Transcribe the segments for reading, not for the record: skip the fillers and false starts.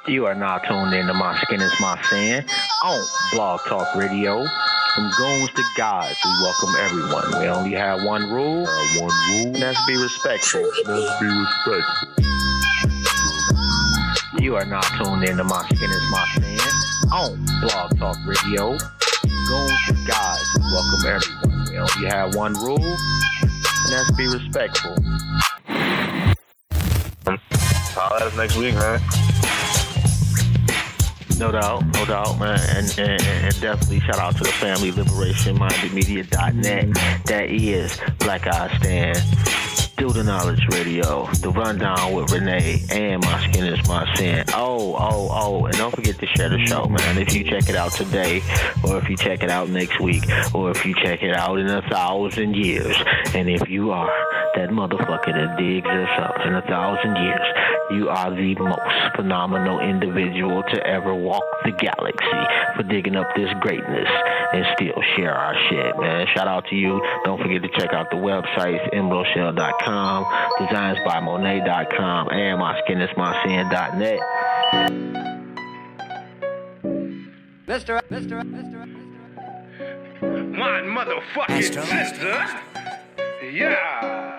You are now tuned in to My Skin is My Sin on Blog Talk Radio. From goons to gods, we welcome everyone. We only have one rule, and that's be respectful. You are now tuned in to My Skin is My Sin on Blog Talk Radio. Goons to gods, we welcome everyone. We only have one rule, and that's be respectful. Holla at us next week, man. No doubt, man, and definitely shout out to the family, liberationmindedmedia.net. That is Black Eye Stand, Do the Knowledge Radio, The Rundown with Renee, and My Skin is My Sin. Oh, and don't forget to share the show, man. If you check it out today, or if you check it out next week, or if you check it out in 1,000 years, and if you are that motherfucker that digs yourself in 1,000 years, you are the most phenomenal individual to ever walk the galaxy for digging up this greatness and still share our shit, man. Shout out to you. Don't forget to check out the websites, emeraldshell.com, designsbymonet.com, and myskinismysin.net. Mr. My motherfucking sister. Yeah.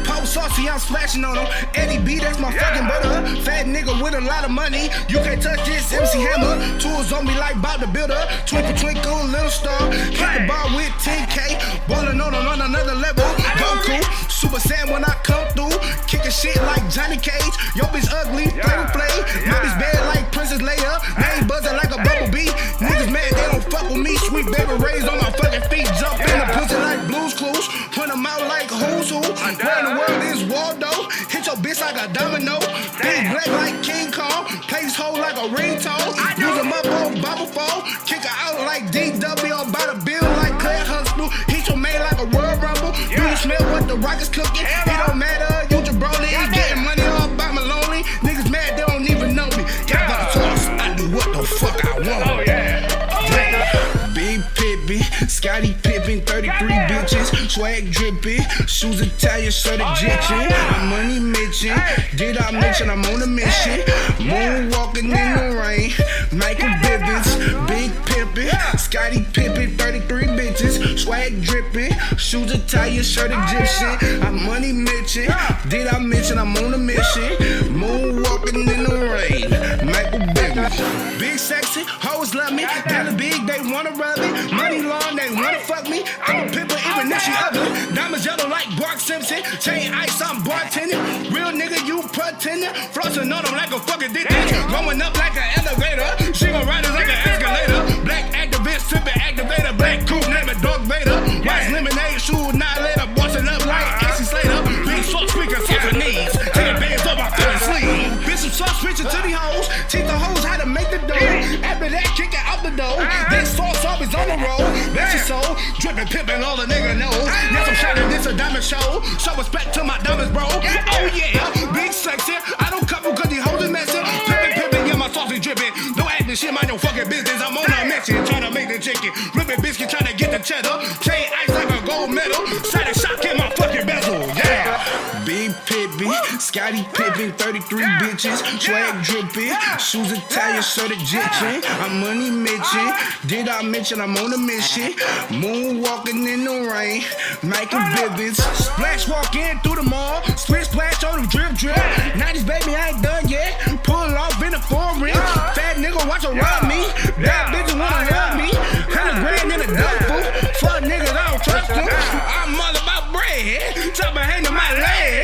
Pop saucy, I'm splashing on him. Eddie B, that's my fucking brother. Fat nigga with a lot of money. You can't touch this MC Hammer. Tools on me like Bob the Builder. Twinkle, twinkle, little star. Hit the bar with 10K. Ballin' on another level. Goku, Super Saiyan when I come through. Kicking shit like Johnny Cage. Yo bitch ugly, play. My bitch bad like Princess Leia. Name buzzing like a bumblebee. Niggas mad, they don't fuck with me. Sweet baby raised on my fucking feet. Jump in the pussy like Blue's Clues. Run them out like who's who. Where in the world is Waldo? Hit your bitch like a domino. Big black like King Kong. Place hole like a ringtone. Use them up on Bible phone. Kick her out like DW. By the bill like Claire Huxtable. Hit your man like a World Rumble. Do you smell what the rock is cooking? It don't matter, you jabroni. Getting money all by my lonely. Niggas mad, they don't even know me. Got the sauce, I do what the fuck I want. Oh yeah. Big Pippin, Scotty Pippen, 33 bitches, swag dripping, shoes Italian, shirt Egyptian. I'm money mention, did I mention I'm on a mission? Moonwalking in the rain, Michael Bivens, Big Pippin, Scotty Pippen, 33 bitches, swag dripping, shoes Italian, shirt Egyptian. I'm money mention, did I mention I'm on a mission? Moonwalking in the rain, Michael Bivens, big sexy, hoes love me, kinda big, they wanna rub it. Money long, they wanna fuck me. I'm a pimper even if she ugly. Diamonds yellow like Bart Simpson. Chain ice, I'm bartending. Real nigga, you pretending. Flossing on them like a fucking detective. Going up like an elevator. She gon' ride us like an escalator. Black activist, trippin' activator. Black coupe, name it Dog Vader. Rice lemonade, shoe annihilator. Bossing up like Axie Slater. Big sauce speaker, sauce her knees. Taking bands off my feeling sleeve. Bitch, some sauce pitching to the hoes. Teach the hoes how to make the dough. After that, kick it out the dough. This sauce up is on the road. That's your soul. Drippin', pimpin', all the nigga knows. Yes, I'm shining, this a diamond show. Show respect to my diamonds, bro. Oh yeah, big sexy. I don't couple cause these hoes is messing. Pimpin', yeah, my sauce is drippin'. Don't act this shit, mind your fucking business. I'm on a mission, tryna make the chicken. Rippin' biscuit, tryna get the cheddar. Chain ice like a gold medal. Shot shot in my fucking bezel, yeah. Big Pippin, Scotty Pippen, 33 bitches, swag drippin', shoes Italian, shirt Egyptian. I'm money mention, did I mention I'm on a mission? Moonwalking in the rain, Michael Bivens, splash walking through the mall, split splash on the drip. 90s baby, I ain't done yet. Pull off in the foreign, fat nigga watch around me. Bad bitches wanna love me. 100 grand in a duffel, fuck niggas I don't trust them. I'm all about bread, chopping hand in my leg.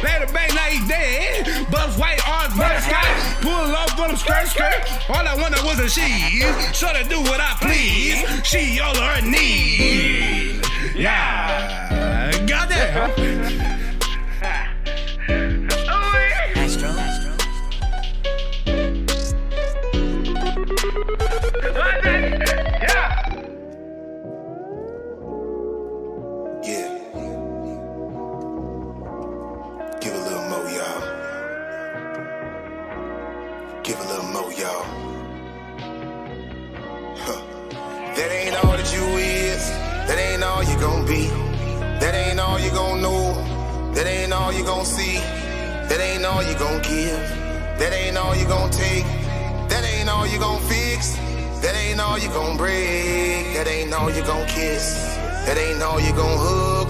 Let the bang like he's dead. Buzz white arms, butter sky. Pull off on them skirt. All I wanted was a she. So to do what I please. She all her knees. Yeah. Goddamn. Yeah. Give a little more, y'all. Give a little more, y'all. Huh. That ain't all that you is. That ain't all you gon' be. That ain't all you gon' know. That ain't all you gon' see. That ain't all you gon' give. That ain't all you gon' take. That ain't all you gon' fix. That ain't all you gon' break. That ain't all you gon' kiss. That ain't all you gon' hug.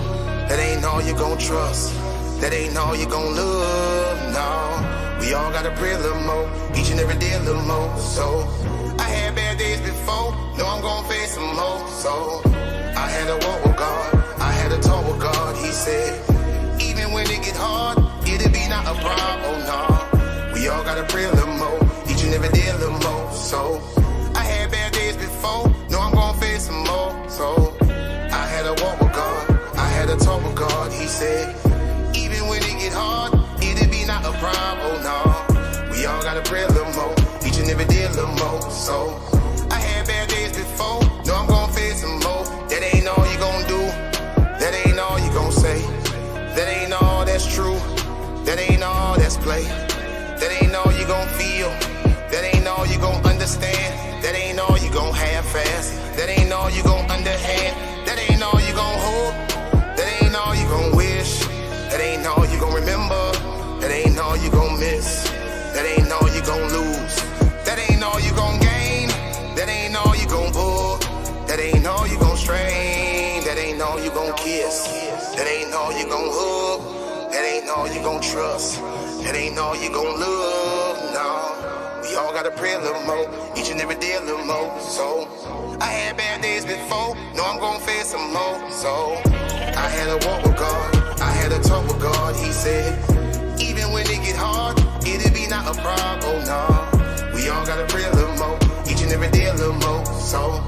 That ain't all you gon' trust. That ain't all you gon' love. No, we all gotta pray a little more. Each and every day a little more. So I had bad days before. Know I'm gon' face some more. So I had a walk with God. I had a talk with God. He said, even when it get hard, it'll be not a problem. No, we all gotta pray a little more. Each and every day a little more. So I had bad days before. Know I'm gon' face some more. So I had a walk with God. I had a talk with God. He said, even when it get hard, it'll be not a problem. No, we all gotta pray a little more. Each and every day a little more. So I had bad days before. Know I'm gon' face some more. That ain't all you gon' do. That ain't all you gon' say. That ain't all that's true. That ain't all that's play. That ain't all you gon' feel. That ain't all you gon' understand. That ain't all you gon' have fast. That ain't all you gon' underhand. That ain't all you gon' hope. That ain't all you gon' wish. That ain't all you gon' remember. That ain't all you gon' miss. That ain't all you gon' lose. That ain't all you gon' gain. That ain't all you gon' pull. That ain't all you gon' strain. That ain't all you gon' kiss. That ain't all you gon' hug. That ain't all you gon' trust. That ain't all you gon' love. No, we all gotta pray a little more. Each and every day a little more. So I had bad days before. Know I'm gon' face some more. So I had a walk with God. I had a talk with God. He said, even when it get hard, it'll be not a problem. No, we all gotta pray a little more. Each and every day a little more. So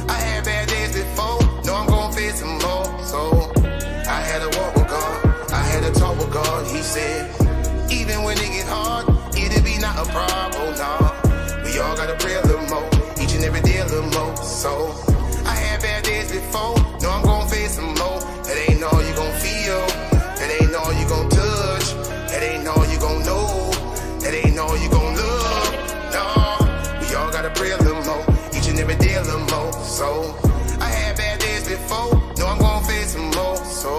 I had bad days before. Know I'm gon' face some more. So I had a walk with God. I had a talk with God. He said, even when it get hard, it'll be not a problem. No, we all gotta pray a little more. Each and every day a little more. So I had bad days before. Know I'm gon' face some more. That ain't all you gon' feel. That ain't all you gon' touch. That ain't all you gon' know. That ain't all you gon' love. No, we all gotta pray a little more. Each and every day a little more. So I had bad days before. Know I'm gon' face some more. So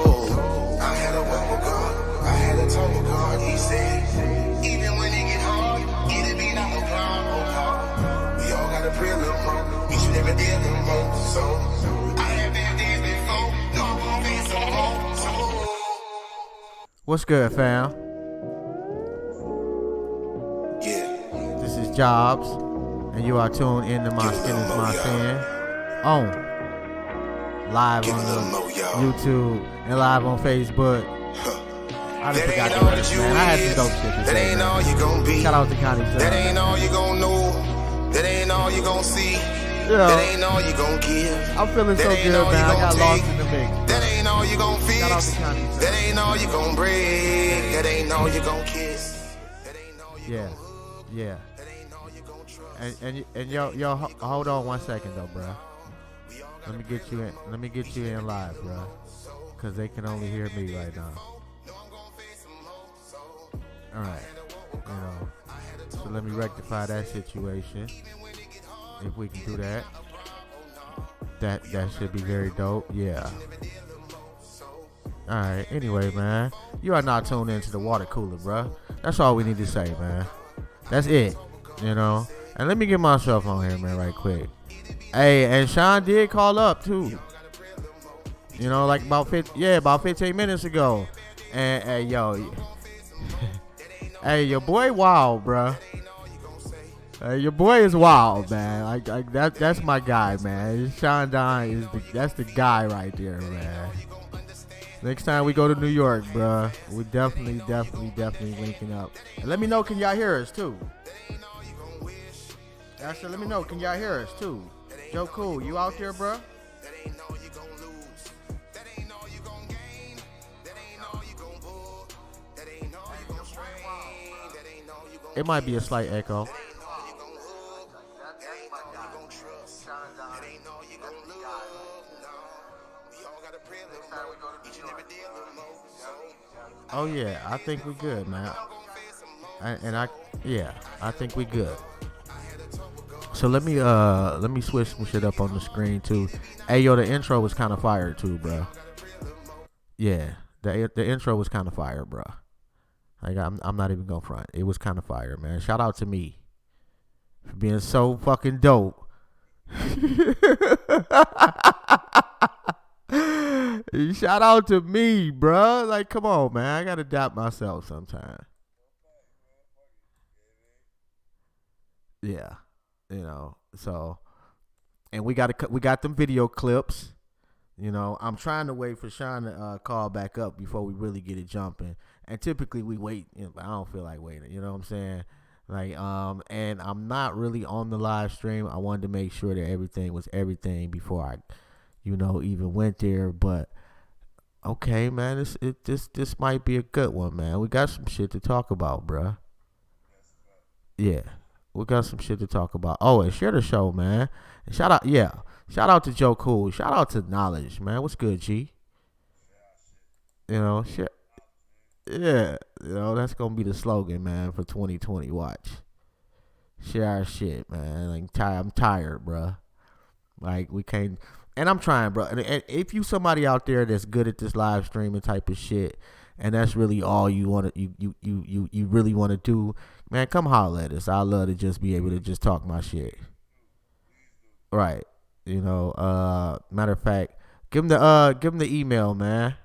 I had a walk with God. I had a talk with God. He said, even when it get hard, it'll be not a problem. No, we all gotta pray a little more. Each and every day a little more. So I had bad days before. Know I'm gon' face some more. So What's good, fam? yeah. This is Jobs, and you are tuned in to My Skin Is My Sin on live on the YouTube and live on Facebook. I just forgot the rest, man. I had some dope shit to say, That ain't all you gon' be. Shout out to Connie. That ain't all you gon' know. That ain't all you gon' see. Yeah. That ain't all you gon' give. I'm feeling so good, man. I got lost in the mix. That ain't all you gon' fix. Shout out to Connie. That ain't all you gon' break. That ain't all you gon' kiss. That ain't all you Yeah, gon' hug. yeah. That ain't all you gon' trust. And yo, hold on 1 second though, bro. Let me get you in. Let me get you in live, bro. Cause they can only hear me right now. All right, you know. So let me rectify that situation. If we can do that, that should be very dope. Yeah. All right. Anyway, man, you are not tuned into the water cooler, bro. That's all we need to say, man. That's it. You know. And let me get myself on here, man, right quick. Hey, and Shaun did call up too. You know, like about 15 minutes ago. And hey, yo, hey, your boy wild, bro. Your boy is wild, man. Like that's my guy, man. Shaun Don that's the guy right there, man. Next time we go to New York, bro, we definitely linking up. And let me know, can y'all hear us too? I said, let me know, can y'all hear us too? Joe Cool, you out there, bro? It might be a slight echo. Oh yeah, I think we good, man. I think we good. So let me switch some shit up on the screen too. Hey yo, the intro was kind of fire too, bro. Yeah, the intro was kind of fire, bro. Like I'm not even gonna front. It was kind of fire, man. Shout out to me for being so fucking dope. Shout out to me, bruh. Like, come on, man. I gotta doubt myself sometime. Yeah, So, and we got them video clips. I'm trying to wait for Shaun to call back up before we really get it jumping. And typically we wait, but I don't feel like waiting. You know what I'm saying? Like, and I'm not really on the live stream. I wanted to make sure that everything was everything before I, even went there. But okay, man, this might be a good one, man. We got some shit to talk about, bruh. Yeah, we got some shit to talk about. Oh, and share the show, man. And shout out to Joe Cool. Shout out to Knowledge, man. What's good, G? Shit. Yeah, that's gonna be the slogan, man, for 2020. Watch, share our shit, man. Like, I'm tired, bruh. Like, we can't, and I'm trying, bro. And if you somebody out there that's good at this live streaming type of shit, and that's really all you want to, you really want to do, man, come holler at us. I love to just be able to just talk my shit. Right. Matter of fact, give him the email, man.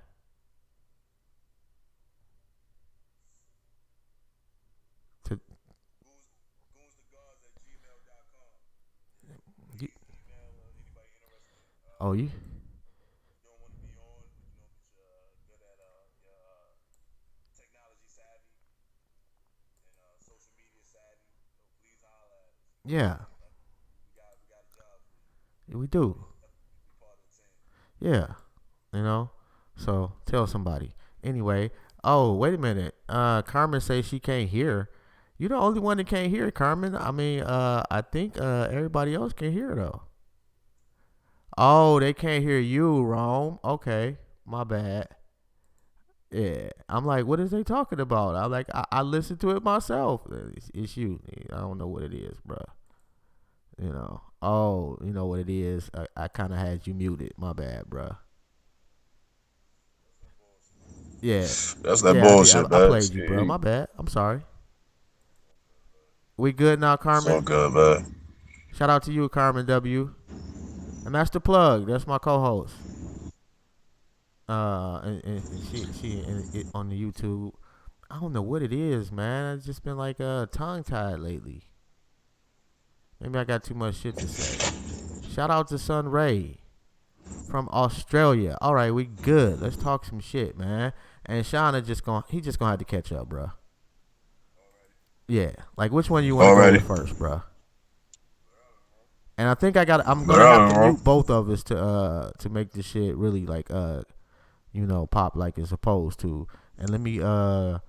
Oh, you? Yeah. We do. Yeah. So tell somebody. Anyway. Oh, wait a minute. Carmen says she can't hear. You the only one that can't hear, Carmen. I mean, I think everybody else can hear though. Oh, they can't hear you, Rome. Okay, my bad. Yeah, I'm like, what is they talking about? I'm like, I listened to it myself. It's you. I don't know what it is, bro. Oh, you know what it is. I kind of had you muted. My bad, bro. Yeah, that's that bullshit, man. I played you, bro. My bad. I'm sorry. We good now, Carmen? So good, man. Shout out to you, Carmen W. And that's the plug. That's my co-host. And she on the YouTube. I don't know what it is, man. I've just been like tongue-tied lately. Maybe I got too much shit to say. Shout out to Sun Ray from Australia. All right, we good. Let's talk some shit, man. And Shaun just gonna have to catch up, bro. Yeah, like which one you want to go with first, bro? And I think I'm gonna have to mute both of us to make this shit really like pop like it's supposed to. And let me but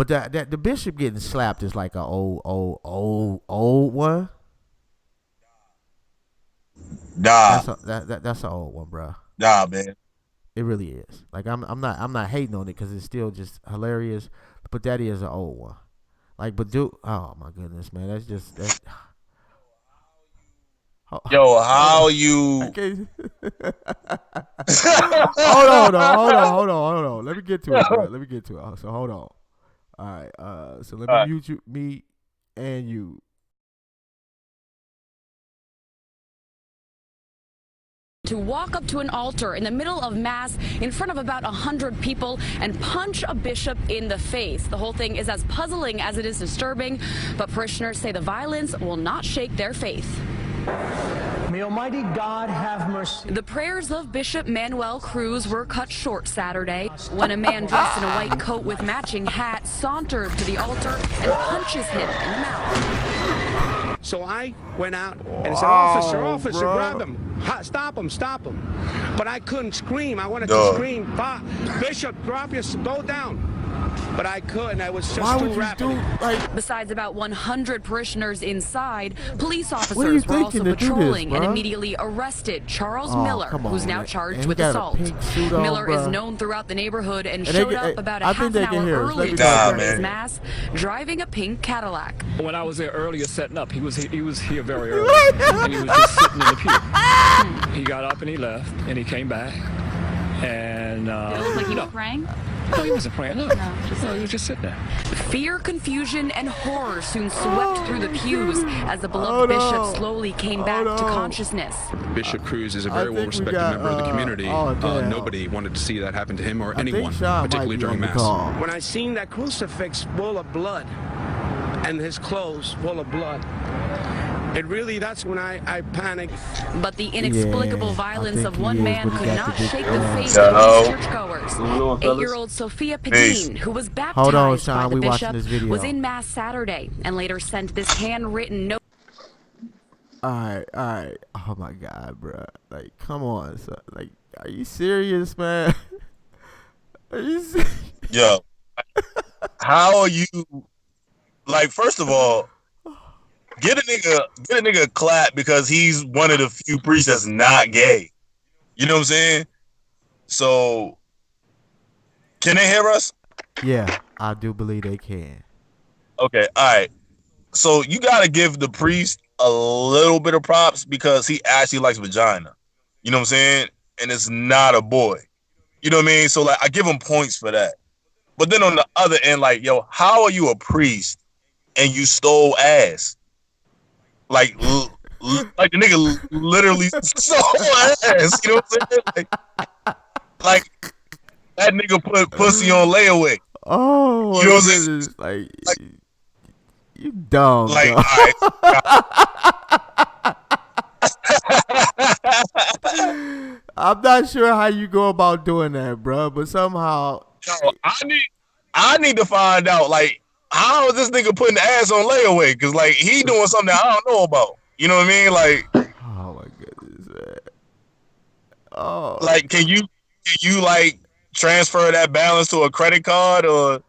that the bishop getting slapped is like a old one. Nah, that's an old one, bro. Nah, man. It really is. Like I'm not hating on it because it's still just hilarious, but that is an old one. Like, but dude, oh my goodness, man, that's. Yo, how you? Hold on. Let me get to it, bro. So hold on. All right. So let me mute me and you. To walk up to an altar in the middle of mass in front of about 100 people and punch a bishop in the face. The whole thing is as puzzling as it is disturbing, but parishioners say the violence will not shake their faith. May Almighty God have mercy. The prayers of Bishop Manuel Cruz were cut short Saturday when a man dressed in a white coat with matching hat sauntered to the altar and punches him in the mouth. So I went out and said, officer, bro. Grab him. Stop him. But I couldn't scream. I wanted to scream, Bishop, go down. But I couldn't. I was just too rapid. Besides about 100 parishioners inside, police officers were also patrolling and immediately arrested Charles Miller, who's now charged with assault. Miller is known throughout the neighborhood and showed up about a half an hour early for his mass, driving a pink Cadillac. When I was there earlier setting up, he was here very early, and he was just sitting in the pew. He got up and he left, and he came back, and it looked like he was praying. No, he wasn't praying. No, he was just sitting there. Fear, confusion, and horror soon swept through the pews as the beloved bishop slowly came back to consciousness. Bishop Cruz is a very well-respected member of the community. Nobody wanted to see that happen to him or anyone, particularly during Mass. When I seen that crucifix full of blood and his clothes full of blood, that's when I panicked. But the inexplicable violence of one man could not shake the faith of these churchgoers. 8-year-old Sophia Padine, who was baptized by the bishop, was in Mass Saturday and later sent this handwritten note. All right. Oh my God, bro. Like, come on. So, like, are you serious, man? Are you serious? Yo, how are you? Like, first of all, get a nigga a clap because he's one of the few priests that's not gay. You know what I'm saying? So, can they hear us? Yeah, I do believe they can. Okay, all right. So you gotta give the priest a little bit of props because he actually likes vagina. You know what I'm saying? And it's not a boy. You know what I mean? So like, I give him points for that. But then on the other end, like, yo, how are you a priest and you stole ass? Like the nigga literally stole ass. You know what I'm saying? Like that nigga put pussy on layaway. Oh, you know what I'm saying? Like you dumb. Like, all right. I'm not sure how you go about doing that, bro, but somehow. Yo, I need to find out, like, how is this nigga putting the ass on layaway? Because, like, he doing something that I don't know about. You know what I mean? Like, oh my goodness, man. Oh, like, can you like transfer that balance to a credit card or?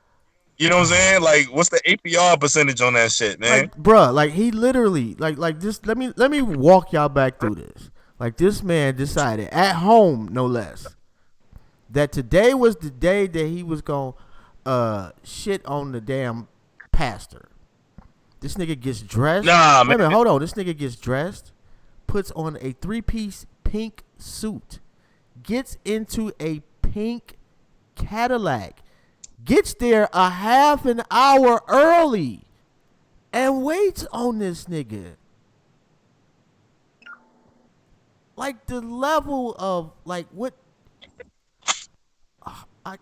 You know what I'm saying? Like, what's the APR percentage on that shit, man? Like, bruh, like he literally, like this. Let me walk y'all back through this. Like, this man decided at home, no less, that today was the day that he was gonna shit on the damn pastor. This nigga gets dressed. Nah, man. Wait a minute, hold on. This nigga gets dressed, puts on a 3-piece pink suit, gets into a pink Cadillac. Gets there a half an hour early and waits on this nigga. Like, the level of, like, what? I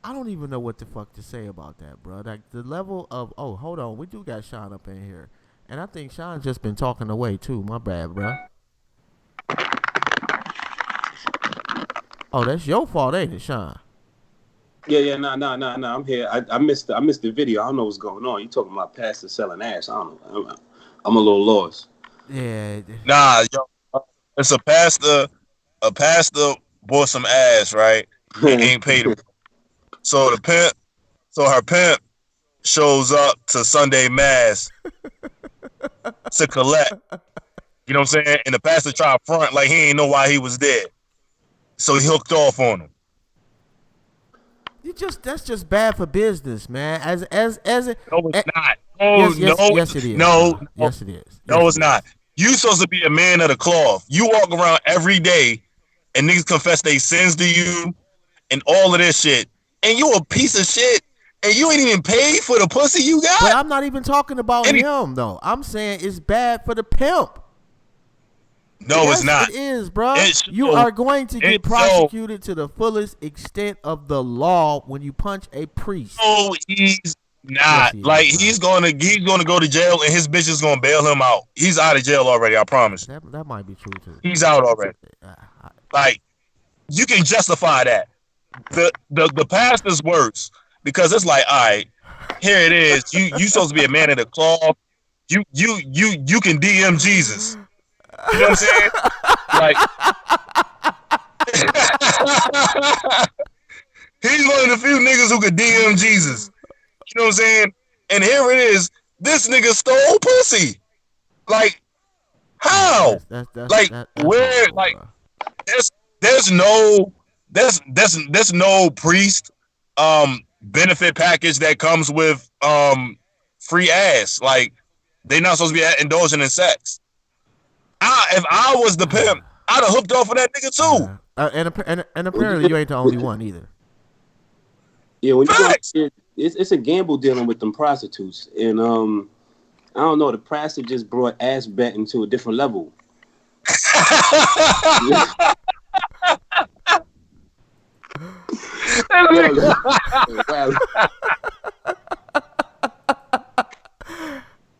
don't even know what the fuck to say about that, bro. Like, the level of, oh, hold on. We do got Shaun up in here. And I think Shaun's just been talking away, too. My bad, bro. Oh, that's your fault, ain't it, Shaun? Yeah, no. I'm here. I missed the video. I don't know what's going on. You talking about pastor selling ass? I don't know. I'm a little lost. Yeah. Nah, yo, it's a pastor. A pastor bought some ass, right? He ain't paid him. So her pimp shows up to Sunday Mass to collect. You know what I'm saying? And the pastor tried front like he ain't know why he was there. So he hooked off on him. That's just bad for business, man. No, it's not. Yes, it is. Yes, it is. No, it's not. You supposed to be a man of the cloth. You walk around every day and niggas confess their sins to you and all of this shit. And you a piece of shit and you ain't even paid for the pussy you got. But I'm not even talking about him, though. I'm saying it's bad for the pimp. No, yes, it's not. It is, bro. You are going to get prosecuted to the fullest extent of the law when you punch a priest. No, he's not. Yes, he's gonna go to jail and his bitch is gonna bail him out. He's out of jail already, I promise. That might be true too. He's out already. Like, you can justify that. The pastor's worse because it's like, all right, here it is. You supposed to be a man of the cloth. You can DM Jesus. You know what I'm saying? Like, he's one of the few niggas who could DM Jesus. You know what I'm saying? And here it is. This nigga stole pussy. Like, how? Where? Like, there's no priest benefit package that comes with free ass. Like, they not supposed to be indulging in sex. If I was the pimp, I'd have hooked off of that nigga too. And apparently you ain't the only one either. Yeah, when you it's a gamble dealing with them prostitutes, and I don't know. The pastor just brought ass betting to a different level.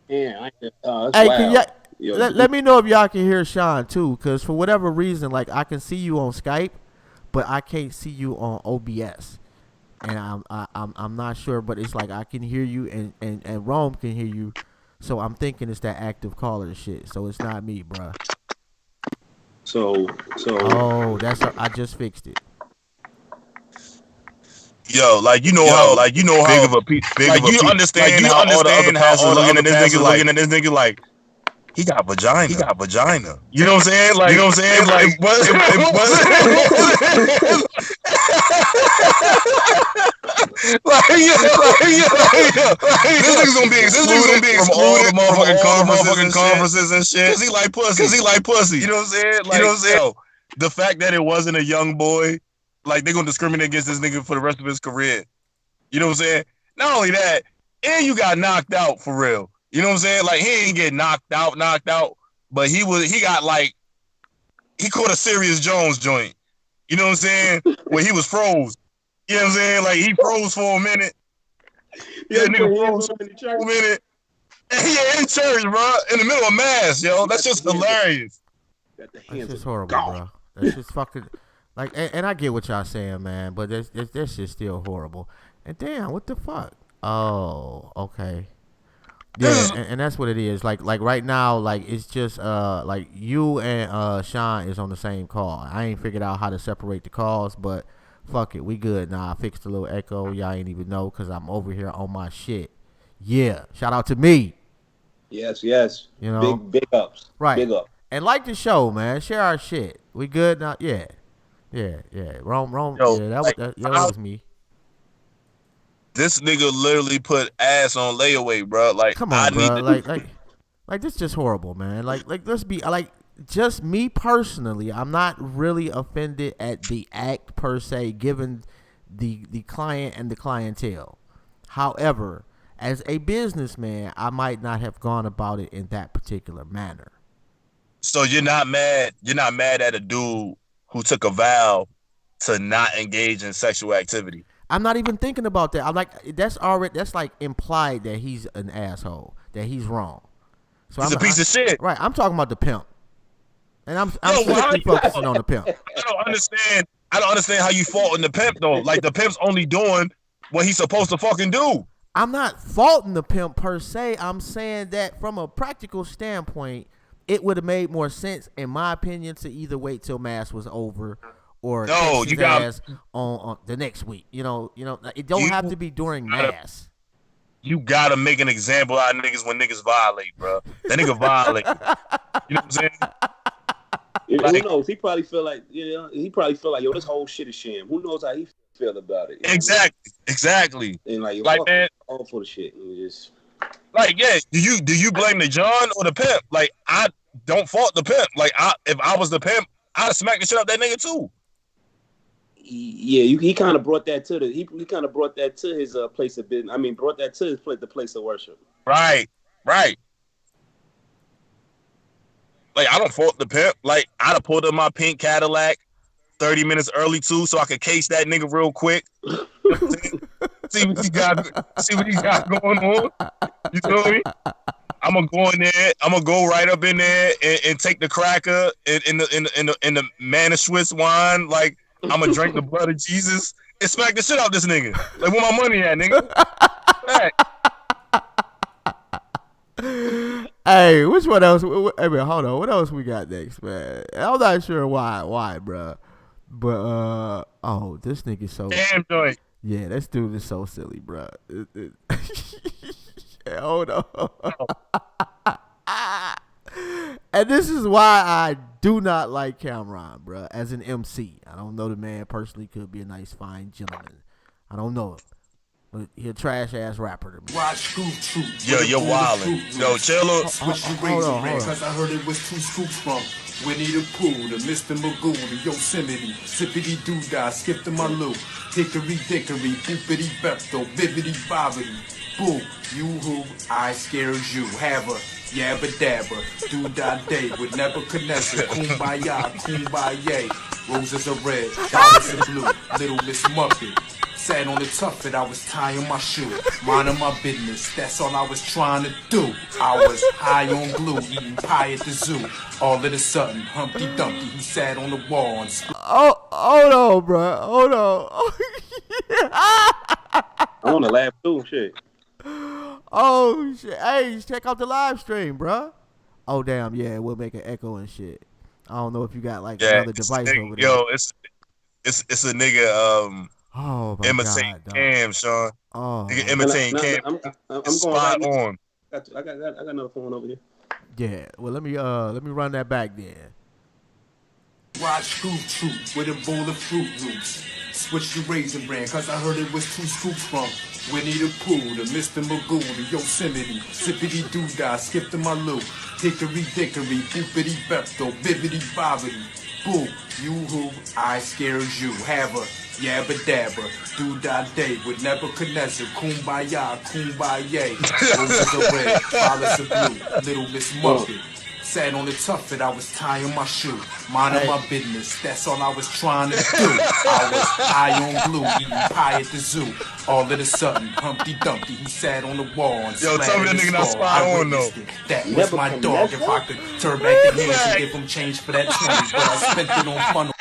Yeah, hey, let me know if y'all can hear Shaun too, because for whatever reason, like I can see you on Skype, but I can't see you on OBS, and I'm not sure, but it's like I can hear you and Rome can hear you, so I'm thinking it's that active caller shit. So it's not me, bruh. So. Oh, I just fixed it. Yo, like you know how big of a piece. Like you understand how all the other pastors looking at this nigga like he got vagina. You know what I'm saying? Like, you know what I'm saying? Like, this nigga's gonna be excluded from all the motherfucking conferences and shit. Cause he like pussy. You know what I'm saying? Like, you know what I'm saying? Yo, the fact that it wasn't a young boy, like they gonna discriminate against this nigga for the rest of his career. You know what I'm saying? Not only that, and you got knocked out for real. You know what I'm saying? Like he ain't get knocked out, but he caught a Serious Jones joint. You know what I'm saying? Where he was froze. You know what I'm saying? Like he froze for a minute. Yeah, nigga froze for a minute. Yeah, in church, bro. In the middle of mass, yo. That's just hilarious. That's just horrible, bro. That's just fucking like, and I get what y'all saying, man, but that's just still horrible. And damn, what the fuck? Oh, okay. Yeah, and that's what it is. Like right now, like it's just like you and Shaun is on the same call. I ain't figured out how to separate the calls, but fuck it, we good now. I fixed a little echo. Y'all ain't even know because I'm over here on my shit. Yeah, shout out to me. Yes. You know, big ups. Right. Big up. And like the show, man. Share our shit. We good now? Yeah. Rome. Yo, yeah, that was me. This nigga literally put ass on layaway, bro. Like, come on, bro. Like this is just horrible, man. Like let's be like, just me personally, I'm not really offended at the act per se, given the client and the clientele. However, as a businessman, I might not have gone about it in that particular manner. So you're not mad at a dude who took a vow to not engage in sexual activity? I'm not even thinking about that. I'm like, that's like implied that he's an asshole, that he's wrong. So he's a piece of shit. Right. I'm talking about the pimp. And I'm strictly focusing on the pimp. I don't understand how you faulting the pimp though. Like the pimp's only doing what he's supposed to fucking do. I'm not faulting the pimp per se. I'm saying that from a practical standpoint, it would have made more sense, in my opinion, to either wait till mass was over or catch his ass on the next week. You know, it don't have to be during mass. You gotta make an example out of niggas when niggas violate, bro. That nigga violate. You know what I'm saying? Who knows? He probably feel like, yo, this whole shit is sham. Who knows how he feel about it? Exactly. And like man, all for the shit. And just like, yeah. Do you blame the John or the pimp? Like, I don't fault the pimp. Like, if I was the pimp, I'd smack the shit out that nigga too. Yeah, he kind of brought that to he kind of brought that to his place of business. I mean, brought that to the place of worship. Right. Like, I don't fault the pimp. Like, I'd have pulled up my pink Cadillac 30 minutes early too, so I could case that nigga real quick. See what he got going on. You feel me? I'm gonna go in there. I'm gonna go right up in there and take the cracker in the man of Swiss wine. Like, I'm gonna drink the blood of Jesus and smack the shit out this nigga. Like, where my money at, nigga? Hey, which one else? Hey, man, hold on. What else we got next, man? I'm not sure why, bro. But this nigga so damn joint. Yeah, this dude is so silly, bro. Hold on. And this is why I do not like Camron, bro, as an MC. I don't know the man personally. Could be a nice, fine gentleman. I don't know him. He a trash ass rapper to me. Watch Scoop Troop. Yo, you're wildin'. Yo, chill up. Switch the razor brand, cause I heard it was 2 scoops from Winnie the Pooh to Mr. Magoo to Yosemite. Sippity doo-dah, skip to my loop. Hickory dickory, boopity bepto, bibbity bobbity. Boo, you who, I scares you. Have a yabba dabba, doo-dah day with Nebuchadnezzar. Kumbaya, kumbaya. Roses are red, violets are blue. Little Miss Muppet. Sat on the tuffet, I was tying my shoe. Minding my business, that's all I was trying to do. I was high on glue, eating pie at the zoo. All of a sudden, Humpty Dumpty, he sat on the wall and hold on, bro. Hold on. I want to laugh too, shit. Oh, shit. Hey, check out the live stream, bro. Oh, damn, yeah, we'll make an echo and shit. I don't know if you got, like, another device over there. Yo, it's a nigga, oh my imitating God, Cam, Sean. Oh, nigga imitating Cam. I'm going spot right on. I got another phone over here. Yeah, well, let me run that back then. Watch Scoop Troop with a bowl of Fruit Loops. Switch the raisin brand, cause I heard it was 2 scoops from Winnie the Pooh to Mr. Magoo to Yosemite. Sippity doo-dah, skip to my loop. Hickory dickory, boopity bepto, bibbity bobbity. Boo, you who, I scares you. Have a yabba dabba, doo-dah day with Nebuchadnezzar. Kumbaya, kumbaya. Roses are red, violets are blue. Little Miss Muppet. Sat on the tuffet, I was tying my shoe. Minding my business, that's all I was trying to do. I was high on glue, eating pie at the zoo. All of a sudden, Humpty Dumpty, he sat on the wall and yo, tell me that nigga not spot on though. That was my dog. If I could turn back the hands and give him change for that 20, but I spent it on funnel.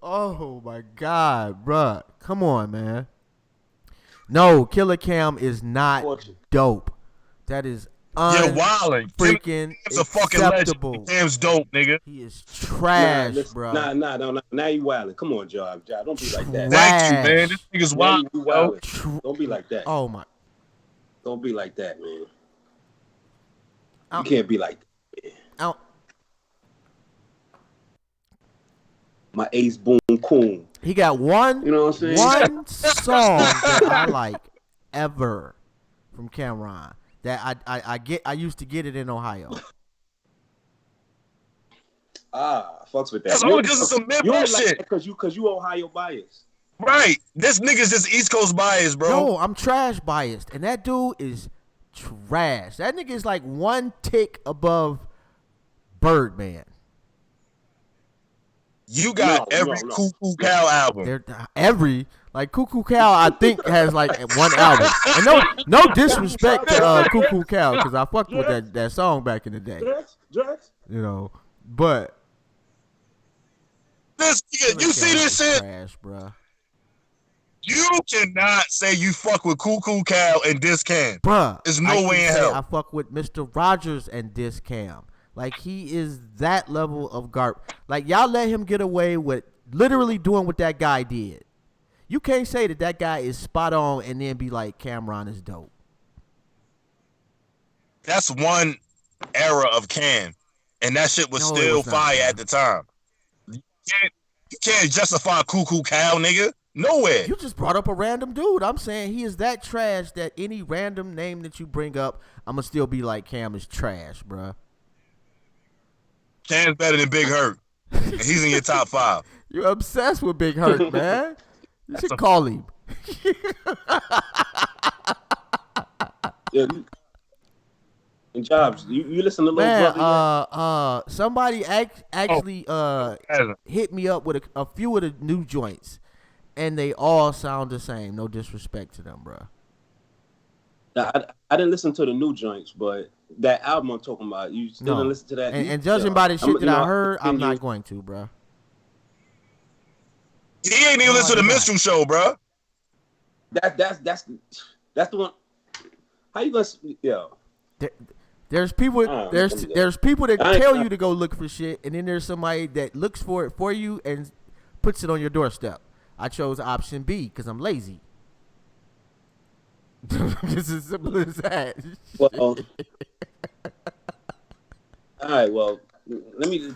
Oh my God, bruh. Come on, man. No, Killer Cam is not dope. That is wildin'. Freaking Cam's a fucking legend. Cam's dope, nigga. He is trash, bro. Nah. Now you wildin'. Come on, Job. Don't be like that. Thank you, man. This nigga's wild. Don't be like that. Oh my. Don't be like that, man. You can't be like that, man. My ace boom coon. He got one. You know what I'm saying? One song that I like ever from Camron. That I used to get it in Ohio. Fucks with that. That's only because of some Midwest shit. Because you Ohio biased. Right. This nigga's just East Coast biased, bro. No, I'm trash biased. And that dude is trash. That nigga is like one tick above Birdman. You got every Cuckoo Cow album. Like Cuckoo Cow, I think has like one album. And no disrespect to Cuckoo Cow, because I fucked with that song back in the day. You know, but this you see this shit? Trash, bro. You cannot say you fuck with Cuckoo Cow and diss Cam. Bruh. There's no way in hell. I fuck with Mr. Rogers and diss Cam. Like, he is that level of garbage. Like, y'all let him get away with literally doing what that guy did. You can't say that guy is spot on and then be like, Camron is dope. That's one era of Cam. And that shit was still fire at the time. You can't justify Cuckoo Cow, nigga. Nowhere. You just brought up a random dude. I'm saying he is that trash that any random name that you bring up, I'm going to still be like, Cam is trash, bruh. Cam's better than Big Hurt. And he's in your top 5. You're obsessed with Big Hurt, man. You should call him. Yeah. And Jobs, you listen to Lil Brother? Somebody actually hit me up with a few of the new joints, and they all sound the same. No disrespect to them, bro. I didn't listen to the new joints, but that album I'm talking about, you still didn't listen to that? And judging by the shit that I heard, I'm not going to, bro. He ain't even listen to the Minstrel Show, bro. That's the one. How you gonna? Yo. There's people. There's people that tell you to go look for shit, and then there's somebody that looks for it for you and puts it on your doorstep. I chose option B because I'm lazy. Just as simple as that. Well, all right. Well, let me.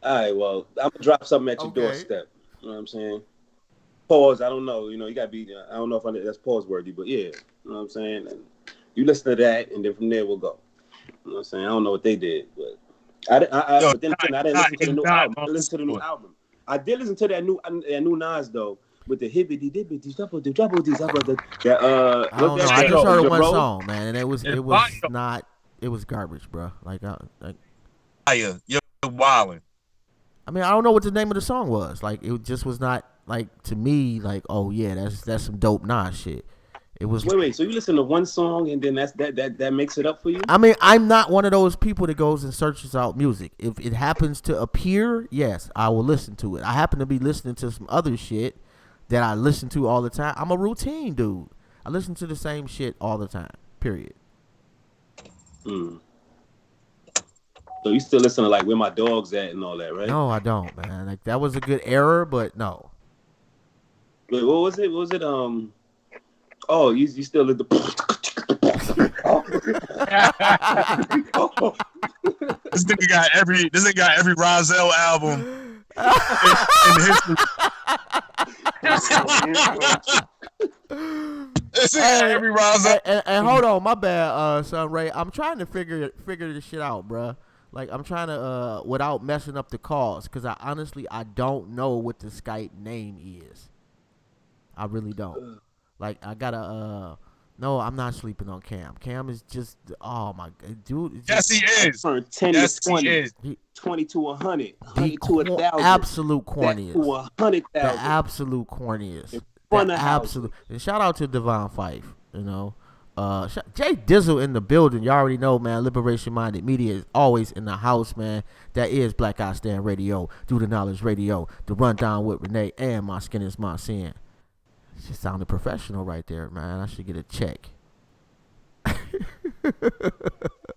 All right. Well, I'm gonna drop something at your doorstep. You know what I'm saying? Pause. I don't know. You know, you gotta be. I don't know if that's pause worthy, but yeah, you know what I'm saying. And you listen to that, and then from there we'll go. You know what I'm saying? I don't know what they did, but but then I didn't listen to the new album. I listened to the new album. I did listen to that new Nas though, with the hibbity dibbity double the double these double the. I don't know. I just heard one song, man, and it was not. It was garbage, bro. You're wilding. I mean, I don't know what the name of the song was. Like, it just was not like to me. Like, oh yeah, that's some dope Nas shit. It was. Wait. So you listen to one song and then that makes it up for you? I mean, I'm not one of those people that goes and searches out music. If it happens to appear, yes, I will listen to it. I happen to be listening to some other shit that I listen to all the time. I'm a routine dude. I listen to the same shit all the time. Period. So you still listen to like Where My Dog's At and all that, right? No, I don't, man. Like, that was a good error, but no. Wait, what was it? Oh, you still at the. This nigga got every Rozelle album in history. Every Rozelle. And hold on, my bad, son Ray. I'm trying to figure this shit out, bruh. Like, I'm trying to without messing up the calls, because I honestly don't know what the Skype name is. I really don't. Like, I gotta no, I'm not sleeping on Cam. Cam is just, oh my dude. Yes, he is. From 10 to 20, 20 to 100, 100 to 1,000. Absolute corniest. To 100,000. The absolute corniest. The absolute. And shout out to Devon Fife. You know, Jay Dizzle in the building. You already know, man. Liberation Minded Media is always in the house, man. That is Black Eye Stand Radio, Do the Knowledge Radio, The Rundown with Renee, and My Skin Is My Sin. She sounded professional right there, man. I should get a check.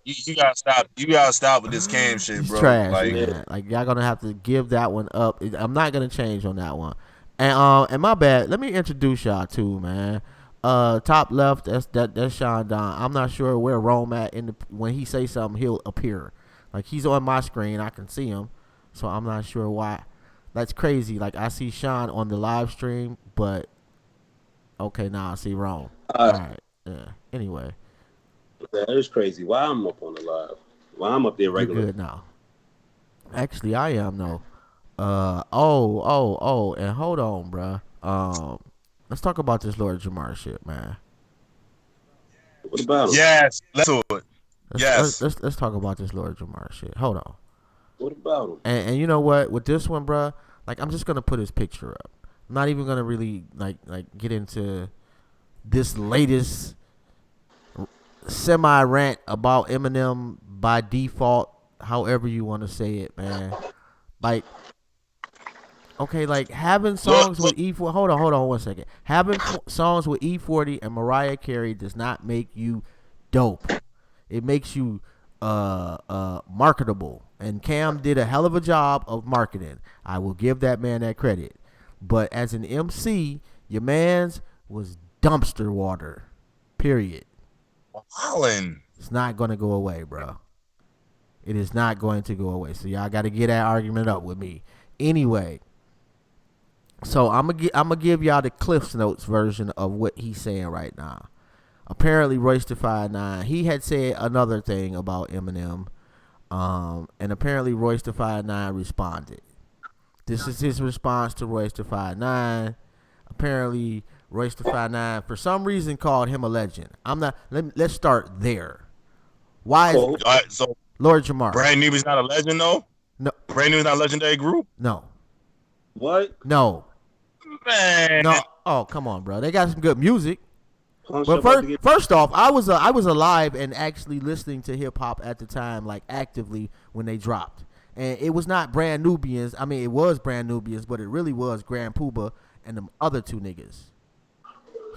You gotta stop. You gotta stop with this Cam shit, bro. Trash, man. Like, y'all gonna have to give that one up. I'm not gonna change on that one. And my bad. Let me introduce y'all too, man. Top left, that's Shaun Don. I'm not sure where Rome at when he say something, he'll appear. Like, he's on my screen, I can see him, so I'm not sure why. That's crazy. Like, I see Shaun on the live stream, but. Okay, now I see Rome. All right. Yeah. Anyway. That is crazy. Why I'm up on the live? Why I'm up there regular? Good now. Actually, I am though. And hold on, bruh. Let's talk about this Lord Jamar shit, man. What about him? Yes, let's do it. Let's talk about this Lord Jamar shit. Hold on. What about him? And you know what? With this one, bruh, like, I'm just gonna put his picture up. I'm not even gonna really like get into this latest semi rant about Eminem by default, however you want to say it, man. Like, okay, like, having songs with E40. Hold on 1 second. Having songs with E40 and Mariah Carey does not make you dope. It makes you marketable. And Cam did a hell of a job of marketing. I will give that man that credit. But as an MC, your man's was dumpster water. Period. Wildin'. It's not going to go away, bro. It is not going to go away. So y'all got to get that argument up with me. Anyway, so I'm gonna give y'all the Cliff's Notes version of what he's saying right now. Apparently, Royce da 5'9", he had said another thing about Eminem, and apparently Royce da 5'9" responded. This is his response to Royce da 5'9". Apparently, Royce da 5'9" for some reason called him a legend. Let's start there. Why is so Lord Jamar? Brand New is not a legend, though? No. Brand New is not a legendary group? No. What? No. Man. No. Oh, come on, bro. They got some good music. But first off, I was alive and actually listening to hip hop at the time, like, actively when they dropped. And it was not Brand Nubians. I mean, it was Brand Nubians, but it really was Grand Poobah and them other two niggas.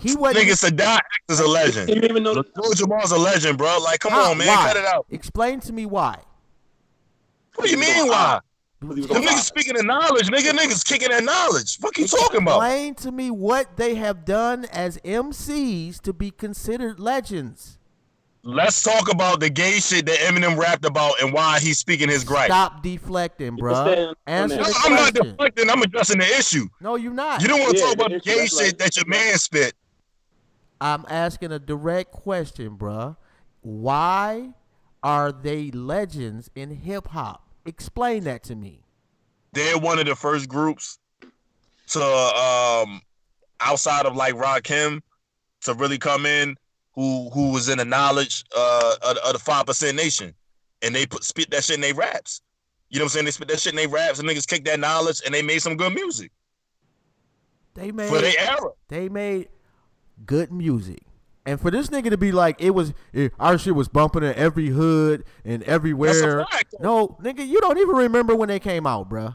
He wasn't. Nigga Sadat is a legend. You didn't even know Lord Jamar's a legend, bro. Like, come on, man, cut it out. Explain to me why. What do you mean why? Them niggas speaking of knowledge, niggas kicking that knowledge. What you talking about? Explain to me what they have done as MCs to be considered legends. Let's talk about the gay shit that Eminem rapped about and why he's speaking his gripe. Stop deflecting, bro. Answer the question. I'm not deflecting. I'm addressing the issue. No, you're not. You don't want to talk about the gay shit that your man spit. I'm asking a direct question, bro. Why are they legends in hip hop? Explain that to me. They're one of the first groups to outside of like Rakim to really come in who was in the knowledge of the 5% nation, and they spit that shit in their raps. You know what I'm saying? They spit that shit in their raps, and niggas kicked that knowledge, and they made some good music. For their era. They made good music. And for this nigga to be like, our shit was bumping in every hood and everywhere. That's a fact. No, nigga, you don't even remember when they came out, bruh.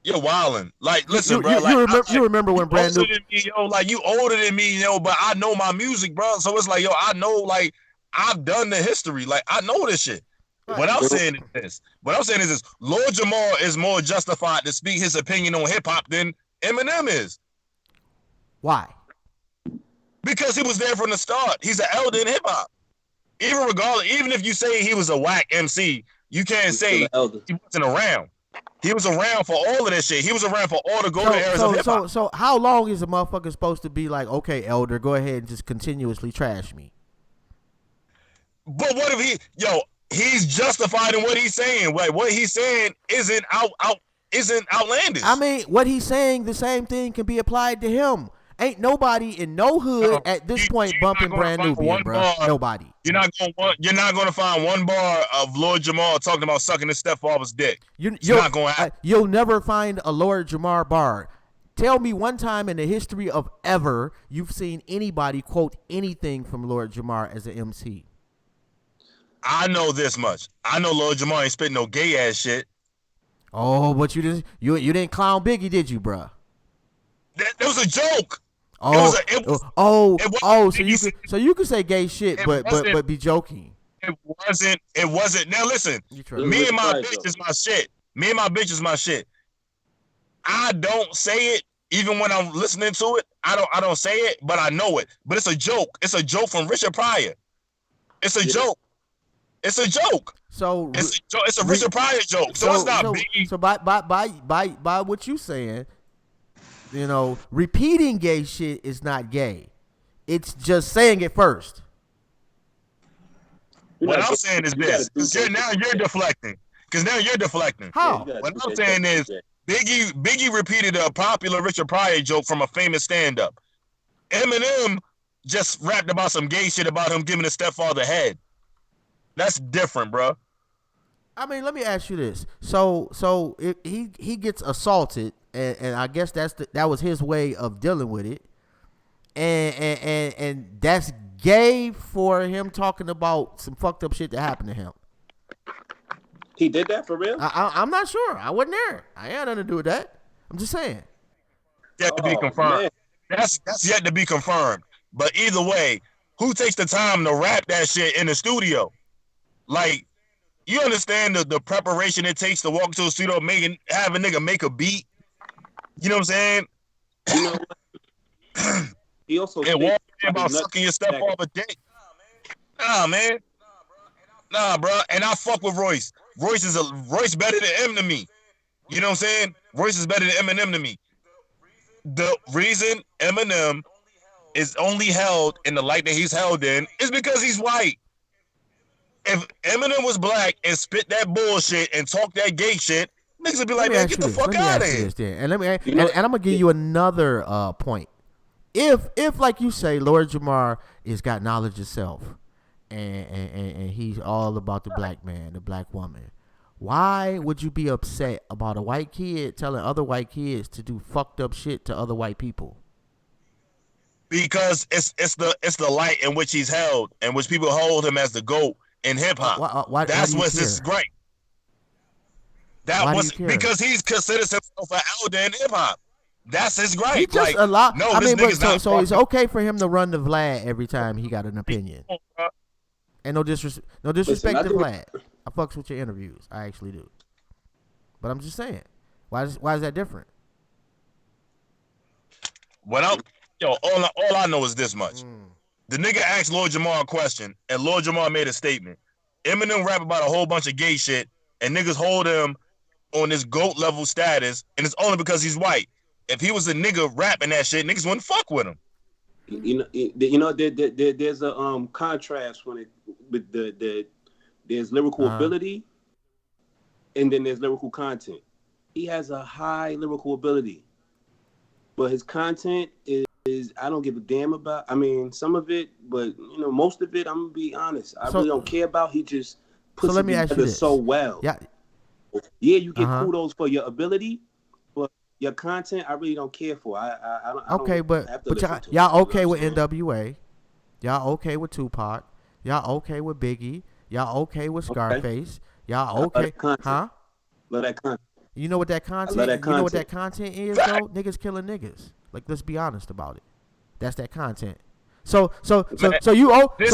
You're wildin'. Like, listen, bro. You remember when brand new? You older than me, but I know my music, bro. So it's like, I know, like, I've done the history. Like, I know this shit. Right. What I'm saying is this: Lord Jamar is more justified to speak his opinion on hip hop than Eminem is. Why? Because he was there from the start. He's an elder in hip hop. Even if you say he was a whack MC, you can't say he wasn't around. He was around for all of that shit. He was around for all the golden eras of hip hop. So how long is a motherfucker supposed to be like, okay, elder, go ahead and just continuously trash me? But what if he's justified in what he's saying? Like, what he's saying isn't outlandish. I mean, what he's saying, the same thing can be applied to him. Ain't nobody in no hood at this point bumping brand new beer, bro. Nobody. You're not gonna find one bar of Lord Jamar talking about sucking his stepfather's dick. You'll never find a Lord Jamar bar. Tell me one time in the history of ever you've seen anybody quote anything from Lord Jamar as an MC. I know this much. I know Lord Jamar ain't spitting no gay ass shit. Oh, but you didn't clown Biggie, did you, bruh? That was a joke. So you could say gay shit, but be joking. It wasn't. Now listen, me and my bitch is my shit. Me and my bitch is my shit. I don't say it even when I'm listening to it. I don't say it, but I know it. But it's a joke. It's a joke from Richard Pryor. It's a joke. It's a joke. So it's a Richard Pryor joke. So it's not Biggie. So by what you saying. Repeating gay shit is not gay. It's just saying it first. What I'm saying is this. Because now you're deflecting. How? What I'm saying is Biggie repeated a popular Richard Pryor joke from a famous stand-up. Eminem just rapped about some gay shit about him giving his stepfather head. That's different, bro. I mean, let me ask you this. So if he gets assaulted, and I guess that was his way of dealing with it, and that's gay for him talking about some fucked up shit that happened to him. He did that for real? I'm not sure. I wasn't there. I had nothing to do with that. I'm just saying. Yet to be confirmed. That's yet to be confirmed. But either way, who takes the time to rap that shit in the studio? Like, you understand the preparation it takes to walk to a studio, have a nigga make a beat. You know what I'm saying? You know what? He also walk about sucking your step off a dick. Nah, man. Nah, bro. And I fuck with Royce. Royce better than Eminem to me. You know what I'm saying? Royce is better than Eminem to me. The reason Eminem is only held in the light that he's held in is because he's white. If Eminem was black and spit that bullshit and talk that gay shit, niggas would be like, man, get the fuck out of here. And I'm gonna give you another point. If like you say, Lord Jamar has got knowledge himself, and he's all about the black man, the black woman, why would you be upset about a white kid telling other white kids to do fucked up shit to other white people? Because it's the light in which he's held, in which people hold him as the GOAT in hip hop. That's what's his great. Because he's considers himself an elder in hip hop. That's his gripe. He just so it's okay for him to run to Vlad every time he got an opinion. And no disrespect to Vlad. I fucks with your interviews. I actually do. But I'm just saying, why is that different? All I know is this much. The nigga asked Lord Jamar a question, and Lord Jamar made a statement. Eminem rap about a whole bunch of gay shit, and niggas hold him on this GOAT level status, and it's only because he's white. If he was a nigga rapping that shit, niggas wouldn't fuck with him. There's a contrast when it with there's lyrical ability, and then there's lyrical content. He has a high lyrical ability, but his content is I don't give a damn about. I mean, some of it, but most of it, I'm gonna be honest, I really don't care about. He just puts it together so well. Yeah, you get kudos for your ability, but your content, I really don't care for. I don't. Okay, but y'all okay with NWA? Y'all okay with Tupac? Y'all okay with Biggie? Y'all okay with Scarface? Y'all okay? Huh? Love that content. You know what that content? You know what that content is though? Niggas killing niggas. Like, let's be honest about it. That's that content. So you okay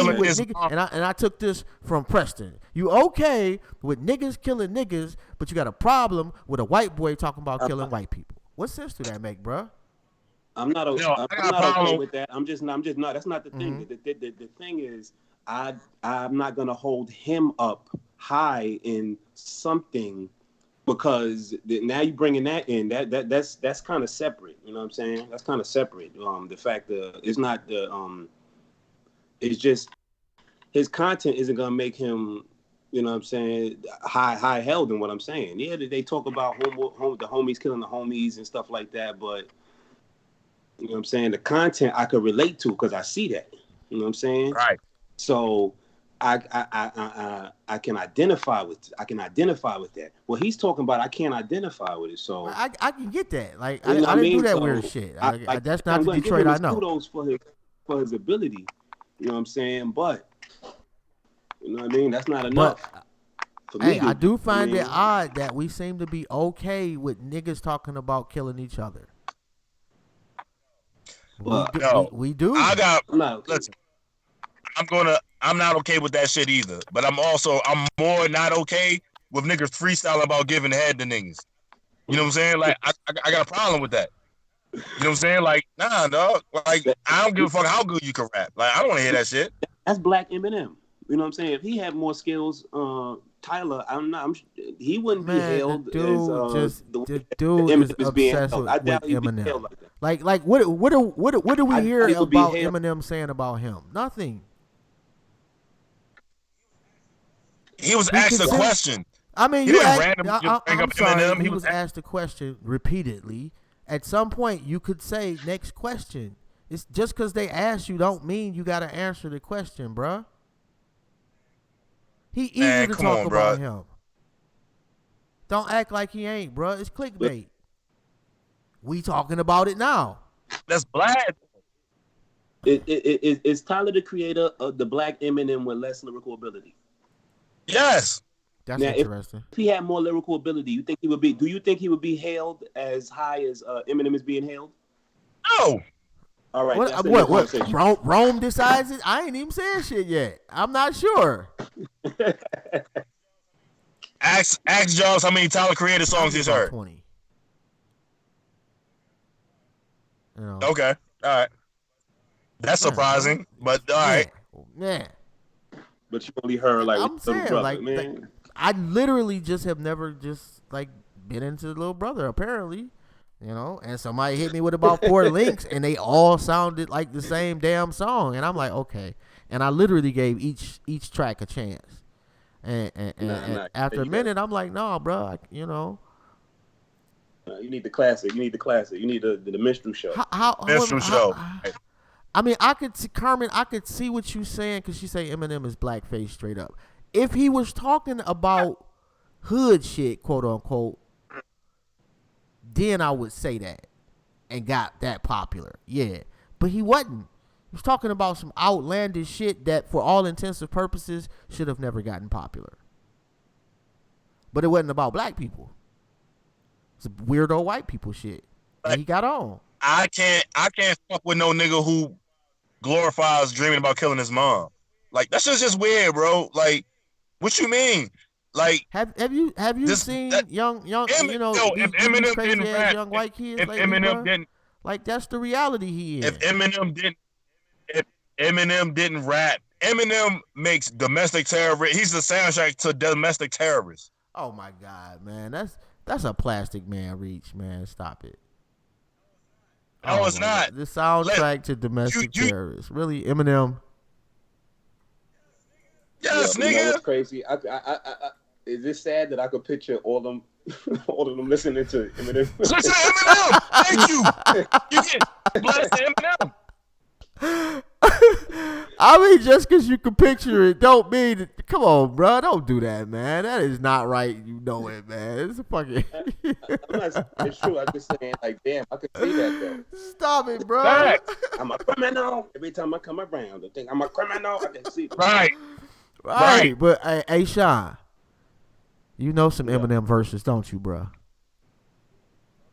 with niggas? And I took this from Preston. You okay with niggas killing niggas, but you got a problem with a white boy talking about killing white people. What sense do that make, bro? I'm not okay with that. I'm just not. That's not the thing. The thing is, I'm not gonna hold him up high in something. Because now you bringing that in, that's kind of separate. You know what I'm saying? That's kind of separate. The fact that it's not it's just his content isn't gonna make him, you know what I'm saying, high held in what I'm saying. Yeah, they talk about the homies killing the homies and stuff like that, but you know what I'm saying, the content I could relate to because I see that. You know what I'm saying? Right. So I can identify with that. Well, he's talking about I can't identify with it. So I can get that. Like I didn't do that weird shit. That's not the Detroit I know. Kudos for his ability. You know what I'm saying? But you know what I mean? That's not enough. Hey, I do find it odd that we seem to be okay with niggas talking about killing each other. We do. Listen. I'm not okay with that shit either. But I'm more not okay with niggas freestyling about giving head to niggas. You know what I'm saying? Like, I got a problem with that. You know what I'm saying? Like, nah, dog. Like, I don't give a fuck how good you can rap. Like, I don't want to hear that shit. That's Black Eminem. You know what I'm saying? If he had more skills, Tyler, he wouldn't be hailed as the dude is obsessed with Eminem. Like what do we hear about Eminem saying about him? Nothing. He was asked a question. I mean, I'm sorry. He was asked a question repeatedly. At some point, you could say next question. It's just because they asked you don't mean you got to answer the question, bruh. He eager to talk about him. Don't act like he ain't, bruh. It's clickbait. We talking about it now. That's Black. Is Tyler the creator of the Black Eminem with less lyrical ability? Yes. That's interesting. If he had more lyrical ability, do you think he would be hailed as high as Eminem is being hailed? No. All right. What? Rome decides it? I ain't even saying shit yet. I'm not sure. Ask Jones how many Tyler created songs he's heard. 20. You know. Okay. All right. That's surprising, but all right. Yeah. But you only heard like I'm saying, brother, man. I literally just have never just like been into Little Brother, apparently. You know, and somebody hit me with about 4 links and they all sounded like the same damn song. And I'm like, okay. And I literally gave each track a chance. And after a minute, I'm like, no, bro, you know. You need the classic. You need the minstrel show. Minstrel show. I mean, I could see what you're saying because you say Eminem is blackface straight up. If he was talking about hood shit, quote unquote, then I would say that and got that popular. Yeah. But he wasn't. He was talking about some outlandish shit that for all intents and purposes should have never gotten popular. But it wasn't about black people. It's weirdo white people shit. And he got on. I can't fuck with no nigga who glorifies dreaming about killing his mom. Like, that's just weird, bro. Like, what you mean? Like, have you seen young if Eminem didn't rap, young white kids if Eminem didn't, like, that's the reality he is. If Eminem Eminem didn't rap. Eminem makes domestic terrorist. He's the soundtrack to domestic terrorists. Oh my God, man, that's a Plastic Man reach, man. Stop it. No, it's not. God. The soundtrack to domestic terrorists. Really, Eminem? Yes, nigga. You know what's crazy? Is it sad that I could picture all of them listening to Eminem? Listen to Eminem. Thank you. You get blessed to Eminem. I mean, just because you can picture it, don't mean it. Come on, bro. Don't do that, man. That is not right. You know it, man. It's a fucking. It's true. I'm just saying, like, damn, I could see that, though. Stop it, bro. I'm a criminal. Every time I come around, I think I'm a criminal. I can see that. Right. But, hey, Shaun, you know some Eminem verses, don't you, bro?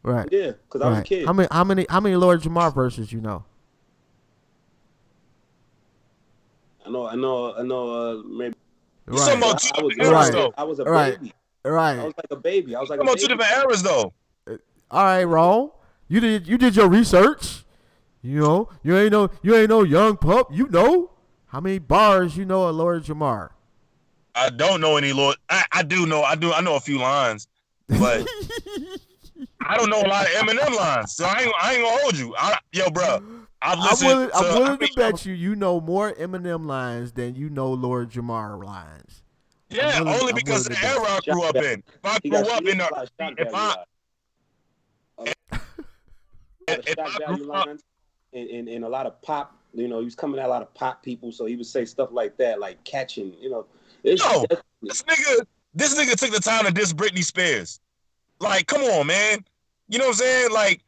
Right. Yeah, because I was a kid. How many Lord Jamar verses you know? I know. Maybe. Right. I was a baby. Right. I was like a baby. I was like a baby. Two different eras, though. All right, Ron. You did your research. You know, you ain't no young pup. You know how many bars you know of Lord Jamar. I don't know any Lord. I do know. I know a few lines, but I don't know a lot of Eminem lines. So I ain't gonna hold you. Yo, bro. I'm willing to bet you know more Eminem lines than you know Lord Jamar lines. Yeah, only because of the era I grew up in. If I grew up in and a lot of pop, you know, he was coming at a lot of pop people, so he would say stuff like that, like catching, you know. This nigga took the time to diss Britney Spears. Like, come on, man. You know what I'm saying? Like,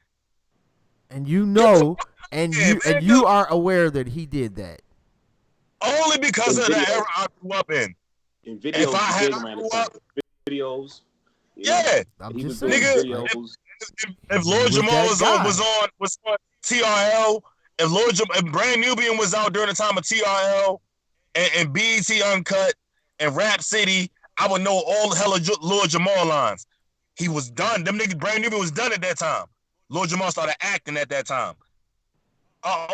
and you know. And you are aware that he did that. Only because of the era I grew up in. Videos, if I had grew up, videos. Yeah. I'm just saying. Nigga, if Lord Jamal was on TRL, if Brand Nubian was out during the time of TRL and BET Uncut and Rap City, I would know all the hella Lord Jamal lines. He was done. Them niggas, Brand Nubian was done at that time. Lord Jamal started acting at that time.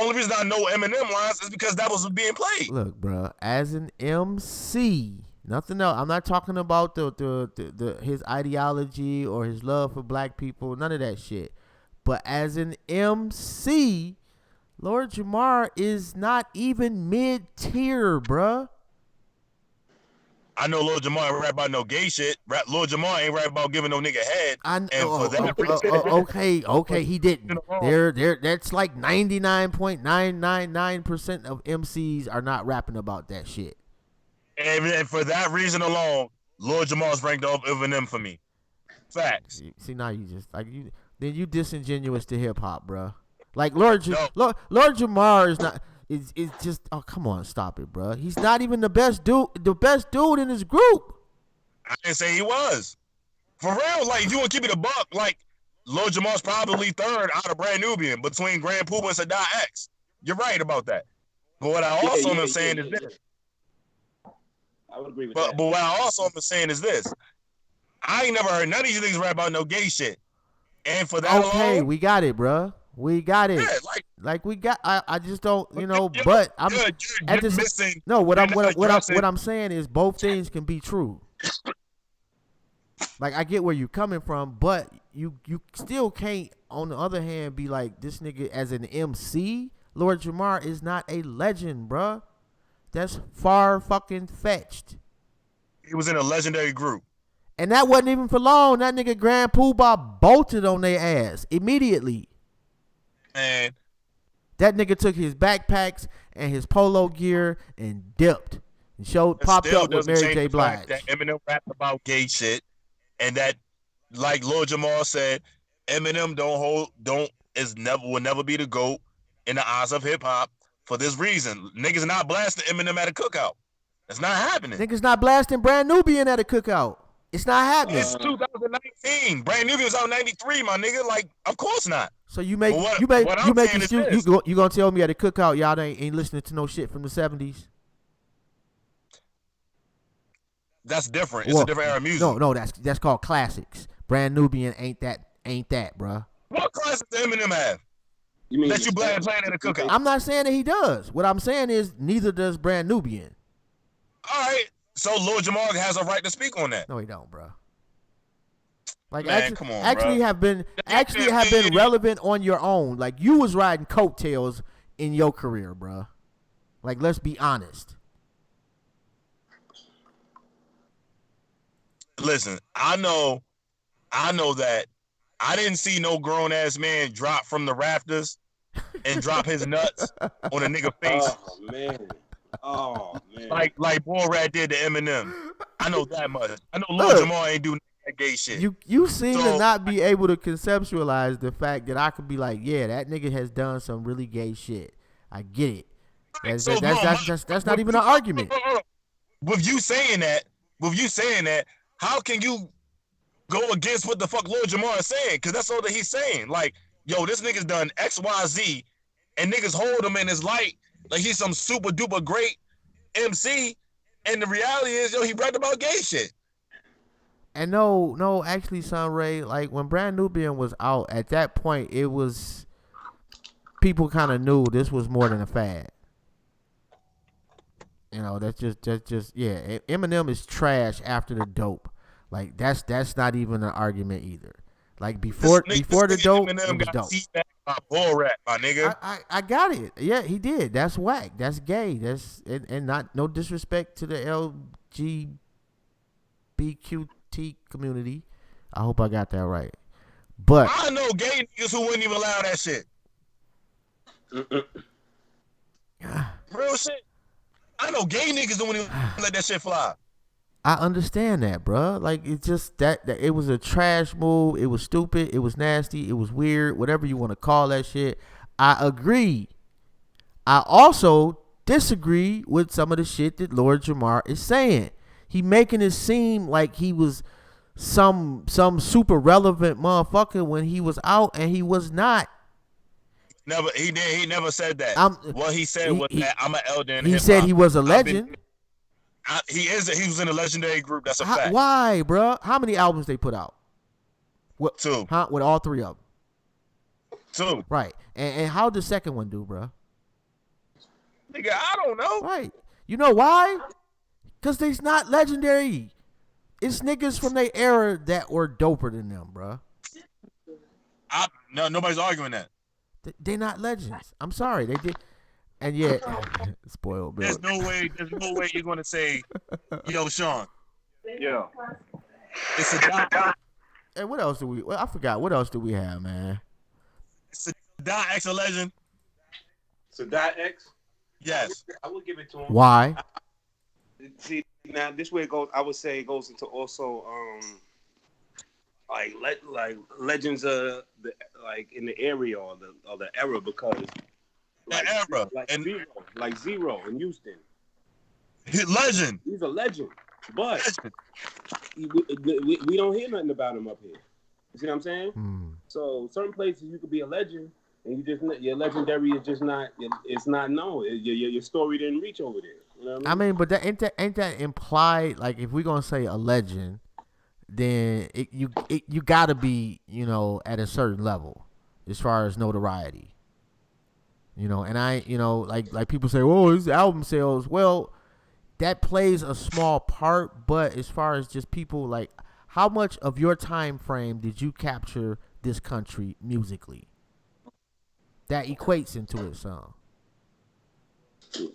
Only reason I know Eminem lines is because that was being played. Look, bro, as an MC, nothing else. I'm not talking about the his ideology or his love for black people. None of that shit. But as an MC, Lord Jamar is not even mid-tier, bro. I know Lord Jamar ain't rap about no gay shit. Lord Jamar ain't rap about giving no nigga head. Okay, he didn't. That's like 99.999% of MCs are not rapping about that shit. And for that reason alone, Lord Jamar's ranked over Eminem for me. Facts. See, now you just then you disingenuous to hip hop, bro. Like Lord Jamar is not. It's just, oh, come on, stop it, bro. He's not even the best dude in his group. I didn't say he was. For real, like, if you want to keep it a buck, like, Lord Jamal's probably third out of Brand Nubian between Grand Poobah and Sadat X. You're right about that. But what I also am saying is this. I would agree with that. But what I also am saying is this. I ain't never heard none of these niggas rap about no gay shit. And for that alone, we got it, bro. We got it. Yeah, like we got. I just don't, you know. But I'm you're missing. No, what I'm saying is both things can be true. Like I get where you're coming from, but you still can't. On the other hand, be like this nigga as an MC. Lord Jamar is not a legend, bruh. That's far fucking fetched. He was in a legendary group. And that wasn't even for long. That nigga Grand Poobah bolted on their ass immediately. Man. That nigga took his backpacks and his polo gear and dipped. And popped up with Mary J. Blige. That Eminem rapped about gay shit. And that, like Lord Jamar said, Eminem will never be the GOAT in the eyes of hip hop for this reason. Niggas not blasting Eminem at a cookout. That's not happening. Niggas not blasting Brand Nubian at a cookout. It's not happening. It's 2019. Brand Nubian was out in 93, my nigga. Like, of course not. So you gonna tell me at a cookout y'all ain't listening to no shit from the 70s? That's different. It's a different era of music. No, that's called classics. Brand Nubian ain't that, bruh. What classics does Eminem have? You mean that you playing at a cookout? I'm not saying that he does. What I'm saying is neither does Brand Nubian. All right, so Lil Jamar has a right to speak on that. No, he don't, bro. Like man, come on, actually bro. have been relevant on your own. Like you was riding coattails in your career, bro. Like let's be honest. Listen, I know that I didn't see no grown ass man drop from the rafters and drop his nuts on a nigga face. Oh man. Like Boy Rat did to Eminem. I know that much. I know Lil Jamar ain't do that gay shit. You seem to not be able to conceptualize the fact that I could be like, yeah, that nigga has done some really gay shit. I get it. That's not even an argument. With you saying that, how can you go against what the fuck Lil Jamar is saying? Because that's all that he's saying. Like, yo, this nigga's done X, Y, Z, and niggas hold him in his light like he's some super duper great MC. And the reality is, yo, he bragged about gay shit. And no, actually, Sunray, like when Brand Nubian was out, at that point, it was people kind of knew this was more than a fad. You know, that's just yeah. Eminem is trash after the dope. Like that's not even an argument either. Like before the dope, Eminem it was dope. My Boy Rat, my nigga. I got it. Yeah, he did. That's whack. That's gay. That's and not no disrespect to the LGBTQ community. I hope I got that right. But I know gay niggas who wouldn't even allow that shit. Real shit. I know gay niggas don't even let that shit fly. I understand that, bro. Like it's just that it was a trash move. It was stupid. It was nasty. It was weird. Whatever you want to call that shit. I agree. I also disagree with some of the shit that Lord Jamar is saying. He making it seem like he was some super relevant motherfucker when he was out, and he was not. He never said that. What he said was that I'm an elder in hip-hop. He said he was a legend. He was in a legendary group. That's a fact. Why, bro? How many albums they put out? 2. Huh? With all 3 of them. 2. Right. And how did the second one do, bro? Nigga, I don't know. Right. You know why? Because they's not legendary. It's niggas from their era that were doper than them, bro. No, nobody's arguing that. They're not legends. I'm sorry. They did. And yet, spoiled Bill. There's no way you're gonna say, yo, Shaun. Yeah. It's a dot. And what else do we? Well, I forgot. What else do we have, man? Sadat X a legend. Sadat X. Yes. I would give it to him. Why? See, now this way it goes. I would say it goes into also like legends of the in the area or the era, because Zero in Houston. Legend. He's a legend, but we don't hear nothing about him up here. You see what I'm saying? So certain places you could be a legend, and your legendary is just not. It's not known. Your story didn't reach over there. You know what I mean? But that ain't that implied? Like if we're gonna say a legend, then you gotta be at a certain level as far as notoriety. And I like people say, oh, his album sales. Well, that plays a small part, but as far as just people, like, how much of your time frame did you capture this country musically? That equates into it some.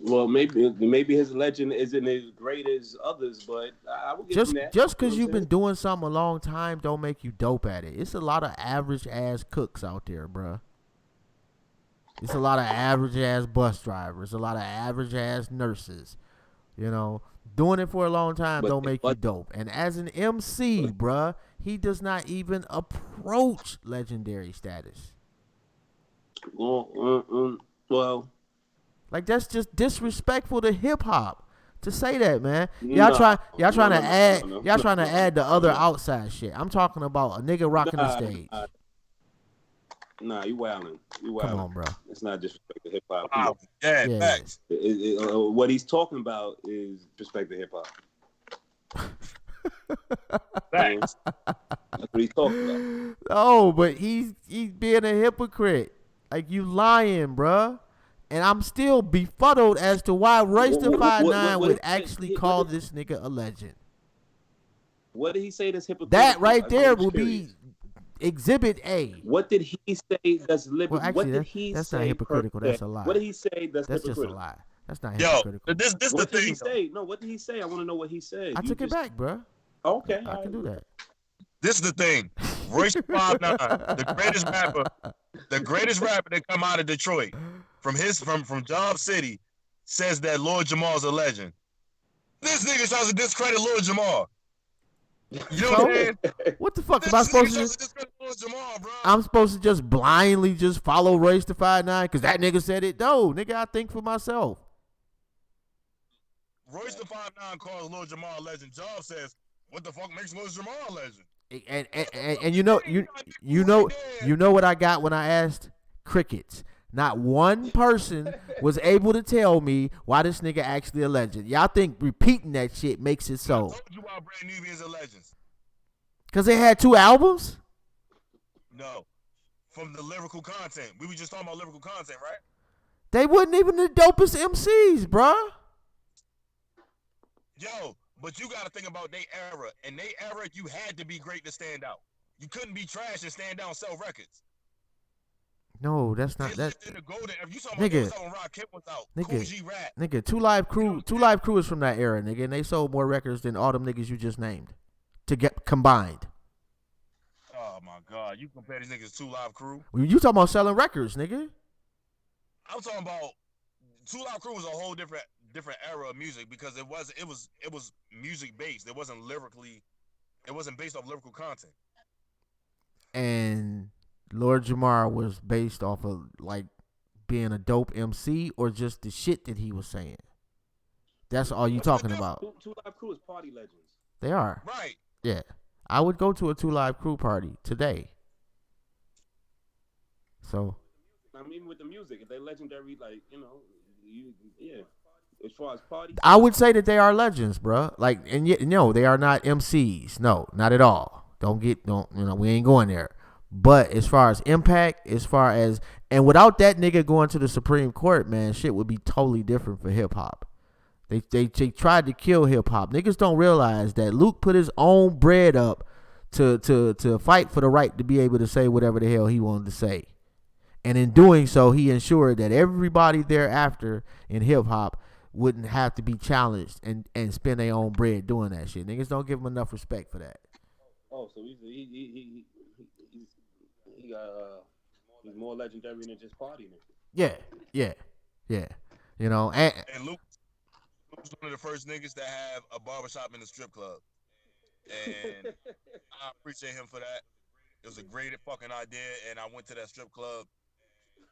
Well, maybe his legend isn't as great as others, but I would give him that. Just because you've been doing something a long time don't make you dope at it. It's a lot of average ass cooks out there, bruh. It's a lot of average ass bus drivers, a lot of average ass nurses. Doing it for a long time don't make you dope. And as an MC, bruh, he does not even approach legendary status. Well, like that's just disrespectful to hip hop to say that, man. Y'all trying to add the other outside shit. I'm talking about a nigga rocking the stage. Nah, you wildin'. Come on, bro. It's not disrespect to hip hop. Yeah, facts. What he's talking about is respect to hip hop. Facts. That's what he's talking about. Oh, but he's being a hypocrite. Like, you lying, bruh. And I'm still befuddled as to why Royce the 5'9" would actually call this nigga a legend. What did he say that's hypocritical? That right there will be Exhibit A. What did he say that's liberal? Well, actually, that's not hypocritical. That's a lie. What did he say that's just hypocritical? a lie. That's not hypocritical. This what the did thing. He say? No, what did he say? I want to know what he said. I took it back, bro. Okay. I can do that. This is the thing. Royce 5'9", the greatest rapper that come out of Detroit, from Job City, says that Lord Jamal's a legend. This nigga tries to discredit Lord Jamal. You know what I'm saying? What the fuck am I supposed to discredit Lord Jamal, bro? I'm supposed to just blindly just follow Royce the 5'9" because that nigga said it? No, nigga, I think for myself. Royce the 5'9" calls Lord Jamal a legend. Job says, what the fuck makes Lord Jamal a legend? And you know what I got when I asked? Crickets. Not one person was able to tell me why this nigga actually a legend. Y'all think repeating that shit makes it so? I told you why Brand Nubians are legends. Cause they had 2 albums? No. From the lyrical content. We were just talking about lyrical content, right? They wasn't even the dopest MCs, bruh. Yo, but you gotta think about their era. In their era, you had to be great to stand out. You couldn't be trash and stand out and sell records. No, that's not that. Nigga, Two Live Crew is from that era, nigga, and they sold more records than all them niggas you just named to get combined. Oh my God, you compare these niggas to 2 Live Crew? You talking about selling records, nigga? I'm talking about 2 Live Crew was a whole different era of music because it was music based. It wasn't based off lyrical content. And Lord Jamar was based off of like being a dope MC or just the shit that he was saying. That's all you talking about. 2 Live Crew is party legends. They are. Right. Yeah. I would go to a 2 Live Crew party today. So. I mean, with the music, if they legendary, like, yeah. As far as party, I would say that they are legends, bro. Like, and yet, no, they are not MCs. No, not at all. We ain't going there. But as far as impact, and without that nigga going to the Supreme Court, man, shit would be totally different for hip hop. They tried to kill hip hop. Niggas don't realize that Luke put his own bread up to fight for the right to be able to say whatever the hell he wanted to say. And in doing so, he ensured that everybody thereafter in hip hop wouldn't have to be challenged and spend their own bread doing that shit. Niggas don't give him enough respect for that. Oh, so he's more legendary than just partying. Yeah. You know, and Luke was one of the first niggas to have a barbershop in a strip club. And I appreciate him for that. It was a great fucking idea, and I went to that strip club,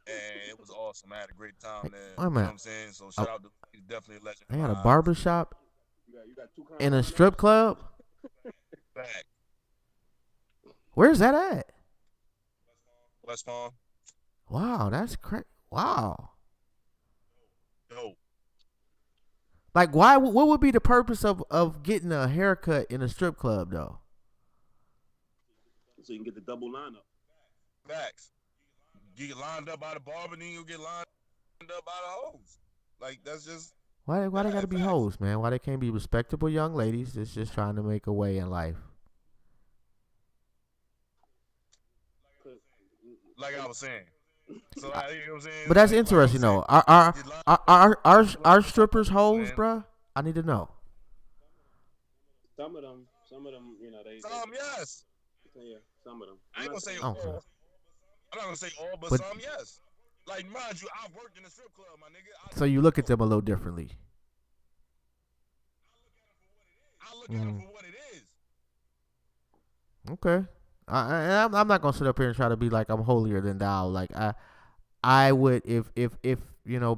and it was awesome. I had a great time there. You know what I'm saying? So shout out to he's definitely a legend. I had a barbershop in a strip club? Back. Where's that at? West Palm. Wow, that's crazy. Wow. Dope. Like, why? What would be the purpose of getting a haircut in a strip club, though? So you can get the double lineup. Facts. You get lined up by the barber, then you get lined up by the hoes. Like, that's just... Why they gotta be hoes, man? Why they can't be respectable young ladies that's just trying to make a way in life? Like I was saying. So, you know what I'm saying? But that's interesting, though. Are strippers hoes, bruh? I need to know. Some of them, they... Some, yes. Yeah, some of them. I ain't gonna say all. I'm not gonna say all, but some, yes. Like, mind you, I've worked in a strip club, my nigga. So you look at them a little differently. I look at them for what it is. Okay. I'm not gonna sit up here and try to be like I'm holier than thou. Like I would if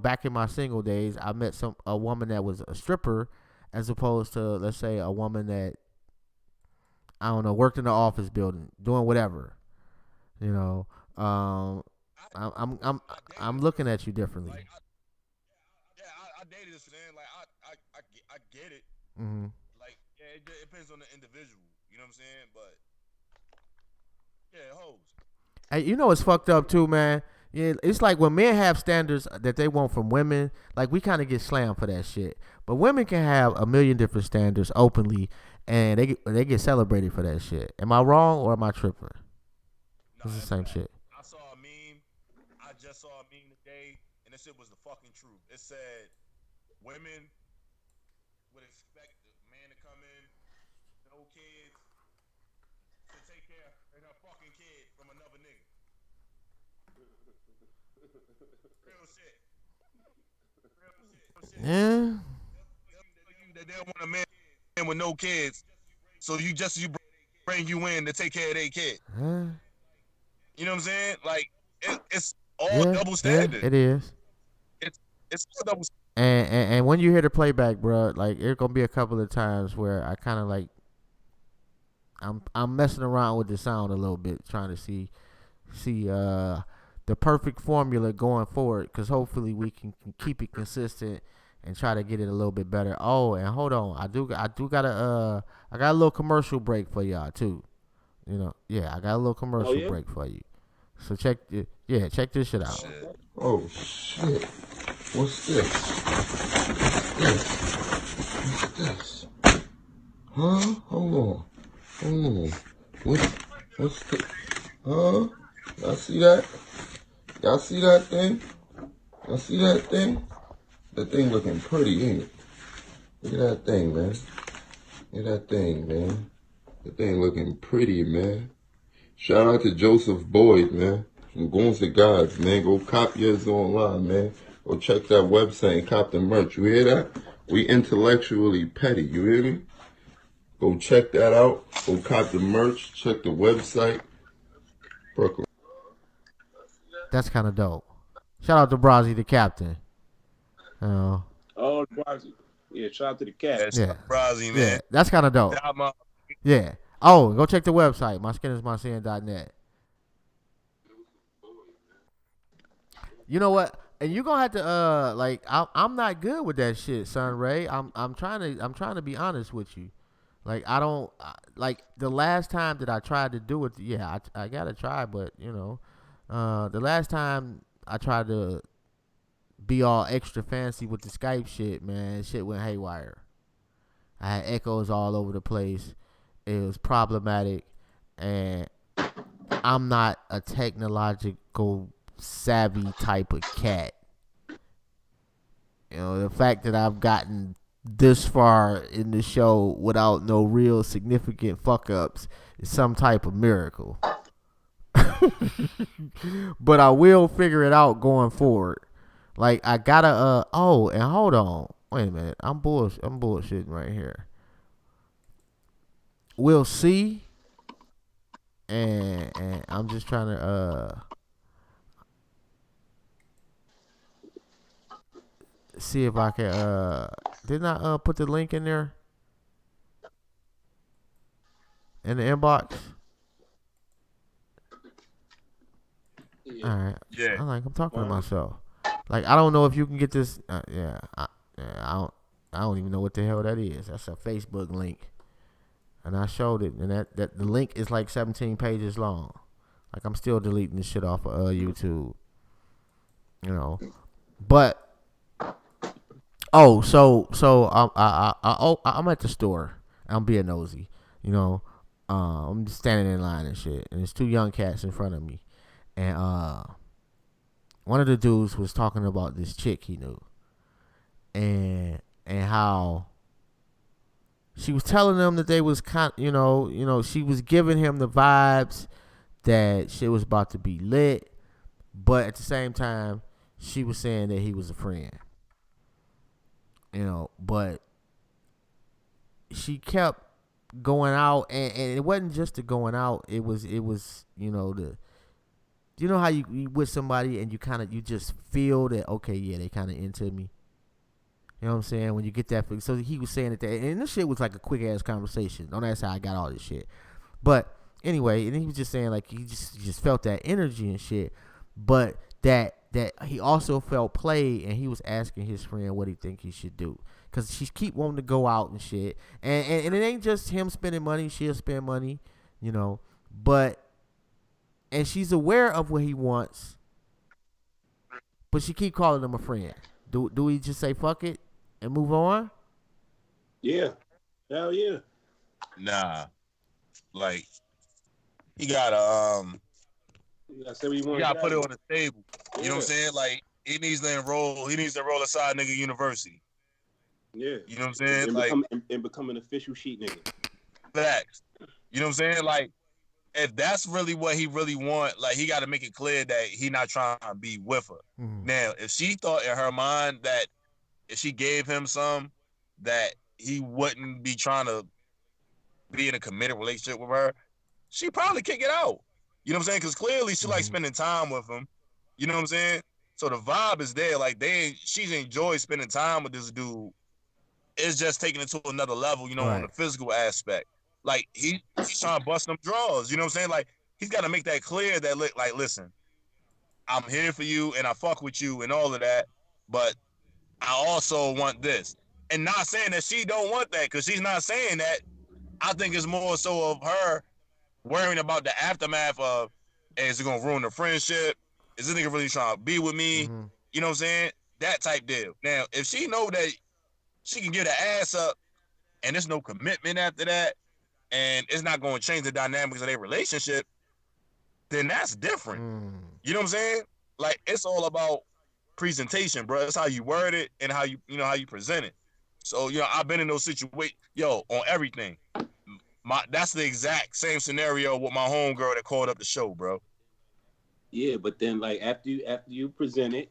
back in my single days I met a woman that was a stripper as opposed to, let's say, a woman that, I don't know, worked in the office building doing whatever. I'm looking at you differently. Like, I dated this man. Like I get it. Mm-hmm. Like, yeah, it depends on the individual. You know what I'm saying? But yeah, hoes. Hey, it's fucked up too, man. Yeah, it's like when men have standards that they want from women, like we kind of get slammed for that shit. But women can have a million different standards openly, and they get celebrated for that shit. Am I wrong or am I tripping? It's the same shit. I saw a meme. I just saw a meme today, and this shit was the fucking truth. It said women would expect a man to come in, no kids, to take care of her fucking kid from another nigga. Real shit. Yeah. They don't want a man with no kids, so you bring you in to take care of their kid. You know what I'm saying? Like it's all double standard. Yeah, it is. It's all double. And when you hear the playback, bro, like it's gonna be a couple of times where I kind of like I'm messing around with the sound a little bit, trying to see the perfect formula going forward, because hopefully we can keep it consistent and try to get it a little bit better. Oh, and hold on, I got a little commercial break for y'all too. You know, yeah, I got a little commercial break for you. So check this shit out. Oh shit! What's this? What's this? Huh? Hold on. What's this? Huh? Y'all see that? Y'all see that thing? Y'all see that thing? That thing looking pretty, ain't it? Look at that thing, man. Look at that thing, man. That thing looking pretty, man. Shout out to Joseph Boyd, man. From Goons to Gods, man. Go cop yours online, man. Go check that website and cop the merch. You hear that? We intellectually petty. You hear me? Go check that out. Go cop the merch. Check the website. Brooklyn. That's kind of dope. Shout out to Brazzy, the captain. Oh, Brazzy. Yeah, shout out to the cat. Yeah, Brazzy, man. Yeah, that's kind of dope. Yeah. Oh, go check the website. MySkinIsMySin.net. You know what? And you're gonna have to like I'm not good with that shit, son Ray. I'm trying to be honest with you. Like I don't like the last time that I tried to do it. Yeah, I gotta try, but you know, the last time I tried to be all extra fancy with the Skype shit, man, shit went haywire. I had echoes all over the place. It was problematic, and I'm not a technological savvy type of cat. You know, the fact that I've gotten this far in the show without no real significant fuck ups is some type of miracle. But I will figure it out going forward. Like I gotta and hold on. Wait a minute. I'm bullshitting right here. We'll see. And I'm just trying to see if I can didn't I put the link in there? In the inbox? Yeah. All right. Yeah. I'm talking to myself. Like I don't know if you can get this. I don't even know what the hell that is. That's a Facebook link, and I showed it, and that the link is like 17 pages long. Like I'm still deleting this shit off of YouTube. You know, but so I'm at the store. I'm being nosy. You know, I'm just standing in line and shit, and there's two young cats in front of me, and one of the dudes was talking about this chick he knew, and how she was telling them that they was you know she was giving him the vibes that shit was about to be lit, but at the same time she was saying that he was a friend. You know, but she kept going out, and it wasn't just the going out. It was you know how you with somebody and you just feel that, okay, yeah, they kind of into me. You know what I'm saying? When you get that feeling. So he was saying that, and this shit was like a quick ass conversation. Don't ask how I got all this shit. But anyway, and he was just saying like he just felt that energy and shit. But that he also felt play, and he was asking his friend what he think he should do. Because she keep wanting to go out and shit. And it ain't just him spending money. She'll spend money, you know. And she's aware of what he wants, but she keep calling him a friend. Do we just say fuck it and move on? Yeah. Hell yeah. Nah. Like, he gotta You gotta put it on the table. You know what I'm saying? Like, he needs to enroll aside nigga university. Yeah. You know what I'm saying? And become an official sheet nigga. Facts. You know what I'm saying? Like, if that's really what he really want, like, he got to make it clear that he not trying to be with her. Mm-hmm. Now, if she thought in her mind that if she gave him some, that he wouldn't be trying to be in a committed relationship with her, she probably kick it out. You know what I'm saying? Because clearly she like spending time with him. You know what I'm saying? So the vibe is there. Like, she's enjoyed spending time with this dude. It's just taking it to another level, you know, on the physical aspect. Like, he's trying to bust them draws. You know what I'm saying? Like, he's got to make that clear that, like, listen, I'm here for you and I fuck with you and all of that, but I also want this. And not saying that she don't want that, because she's not saying that. I think it's more so of her worrying about the aftermath of, hey, is it going to ruin the friendship? Is this nigga really trying to be with me? Mm-hmm. You know what I'm saying? That type deal. Now, if she know that she can get her ass up and there's no commitment after that, and it's not going to change the dynamics of their relationship, then that's different. You know what I'm saying? Like, it's all about presentation, bro. It's how you word it and how you present it. So, I've been in those situations, on everything. That's the exact same scenario with my homegirl that called up the show, bro. Yeah, but then, like, after you present it,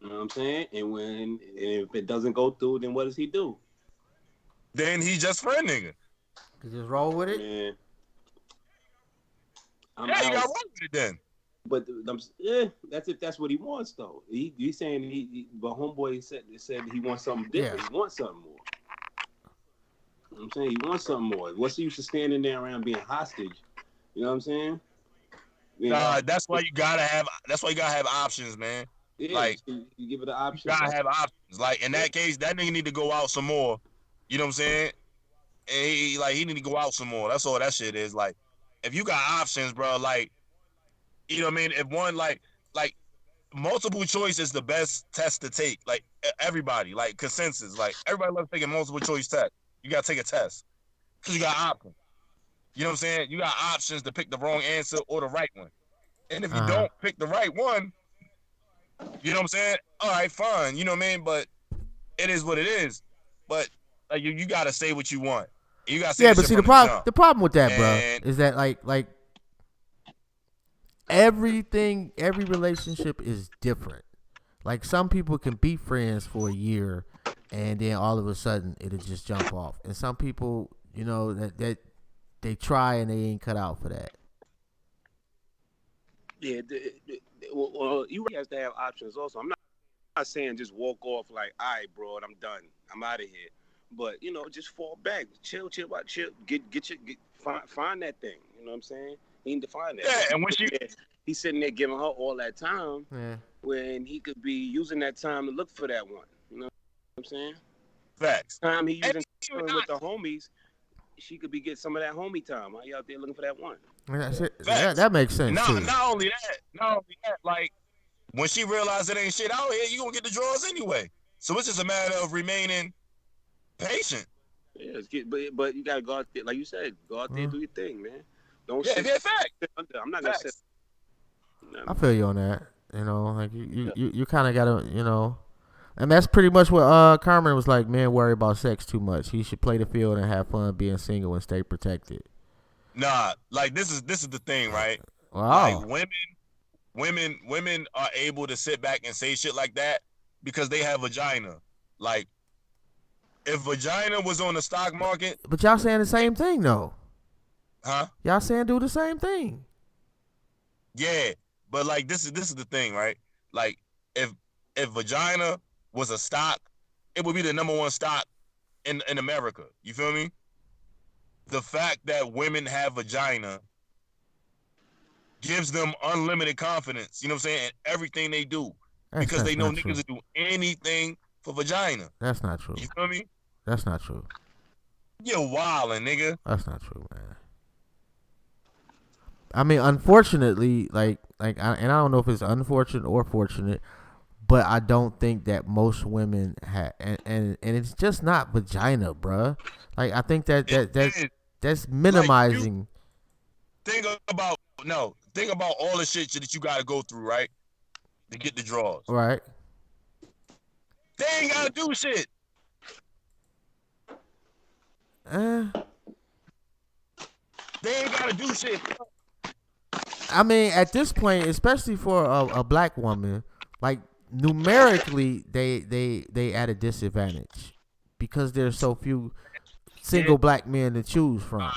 you know what I'm saying? And if it doesn't go through, then what does he do? Then he just friend nigga. You just roll with it? Man. You got roll with it then. But that's if that's what he wants, though. He's saying but homeboy said he wants something different. Yeah. He wants something more. You know what I'm saying? He wants something more. What's the use of standing there around being hostage? You know what I'm saying? That's why you gotta have options, man. Yeah, like, you give it an option. You gotta have options. Like, in that case, that nigga need to go out some more. You know what I'm saying? And he need to go out some more. That's all that shit is. Like, if you got options, bro, like, you know what I mean? If one, like multiple choice is the best test to take. Like, everybody, like, consensus. Like, everybody loves taking multiple choice test. You gotta take a test. Because you got options. You know what I'm saying? You got options to pick the wrong answer or the right one. And if you don't pick the right one, you know what I'm saying? All right, fine. You know what I mean? But it is what it is. But, like, you gotta say what you want. You gotta say but see, the problem with that, bro, is that like every relationship is different. Like, some people can be friends for a year and then all of a sudden it'll just jump off. And some people, that they try and they ain't cut out for that. Yeah, well, you has to have options also. I'm not saying just walk off like, all right, bro, I'm done. I'm out of here. But, just fall back. Chill, find that thing. You know what I'm saying? You need to find that. Yeah, and when he's sitting there giving her all that time when he could be using that time to look for that one. You know what I'm saying? Facts. Time he using with the homies, she could be getting some of that homie time. Why you out there looking for that one? That makes sense too. Not only that, like, when she realized it ain't shit out here, you gonna get the draws anyway. So it's just a matter of remaining patient. Yeah, but you gotta go out there, like you said, go out there and do your thing, man. Don't sit. Fact. I'm not gonna sit. I feel you on that. Like you kind of gotta, and that's pretty much what Carmen was like. Men worry about sex too much. He should play the field and have fun being single and stay protected. Nah, like, this is the thing, right? Wow. Like, women are able to sit back and say shit like that because they have vagina. Like, if vagina was on the stock market, but y'all saying the same thing though. Huh? Y'all saying do the same thing. Yeah, but, like, this is the thing, right? Like, if vagina was a stock, it would be the number one stock in America. You feel me? The fact that women have vagina gives them unlimited confidence, you know what I'm saying, in everything they do. Because they know niggas will do anything for vagina. That's not true. You feel me? That's not true. You're wildin', nigga. That's not true, man. I mean, unfortunately, like, and I don't know if it's unfortunate or fortunate, but I don't think that most women have, and it's just not vagina, bruh. Like I think that's minimizing. Like think about all the shit that you gotta go through, right? To get the draws. Right. They ain't gotta do shit. They ain't gotta do shit. I mean, at this point, especially for a black woman, like numerically, they at a disadvantage because there's so few single black men to choose from.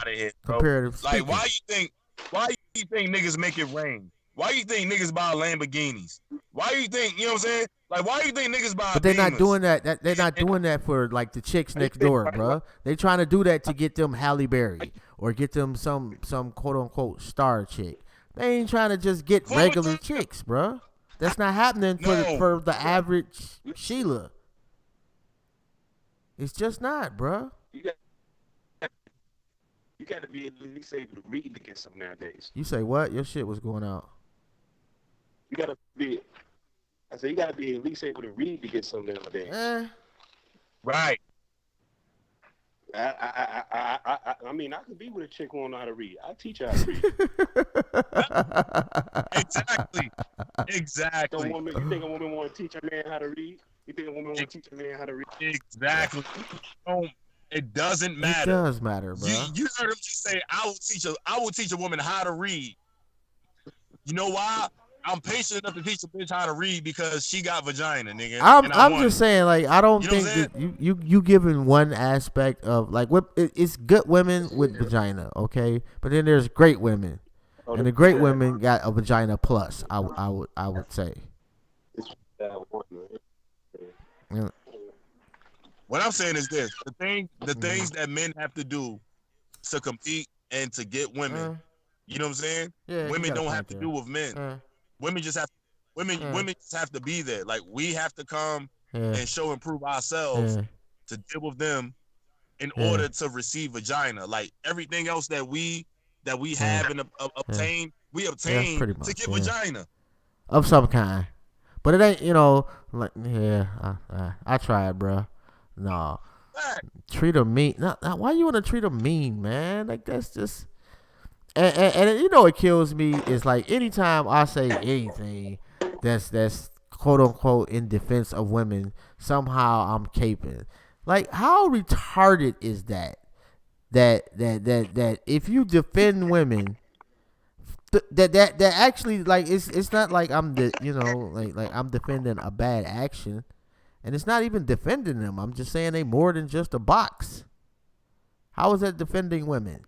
Comparative speaking. Like, why you think niggas make it rain? Why you think niggas buy Lamborghinis? Why you think, you know what I'm saying? Like, why you think niggas buy? But they're not doing that. They're not doing that for like the chicks next door, bro. They trying to do that to get them Halle Berry or get them some quote unquote star chick. They ain't trying to just get regular chicks, bro. That's not happening for the average Sheila. It's just not, bro. You got to be at least able to read to get some nowadays. You say what? Your shit was going out. You got to be. I said you got to be at least able to read to get some nowadays. Right. I mean, I could be with a chick who don't know how to read. I'll teach her how to read. Exactly. You think a woman want to teach a man how to read? You think a woman want to teach a man how to read? Exactly. It doesn't matter. It does matter, bro. You heard him just say, I will teach a woman how to read. You know why? I'm patient enough to teach a bitch how to read because she got vagina, nigga. I'm just saying, like, I don't think that you giving one aspect of like it's good women with vagina, okay, but then there's great women, and the great women got a vagina plus. I would say. Yeah. What I'm saying is this: the things that men have to do to compete and to get women. You know what I'm saying? Yeah, women don't have to do with men. Women just have women just have to be there. Like we have to come and show and prove ourselves to deal with them in order to receive vagina. Like everything else that we have and obtain, we obtain to get vagina of some kind. But it ain't, like I tried, bro. No, treat them mean. Why you want to treat them mean, man? Like that's just. And it kills me is like anytime I say anything that's quote unquote in defense of women, somehow I'm caping. Like how retarded is that? That if you defend women, that actually like it's not like I'm like I'm defending a bad action, and it's not even defending them. I'm just saying they more than just a box. How is that defending women?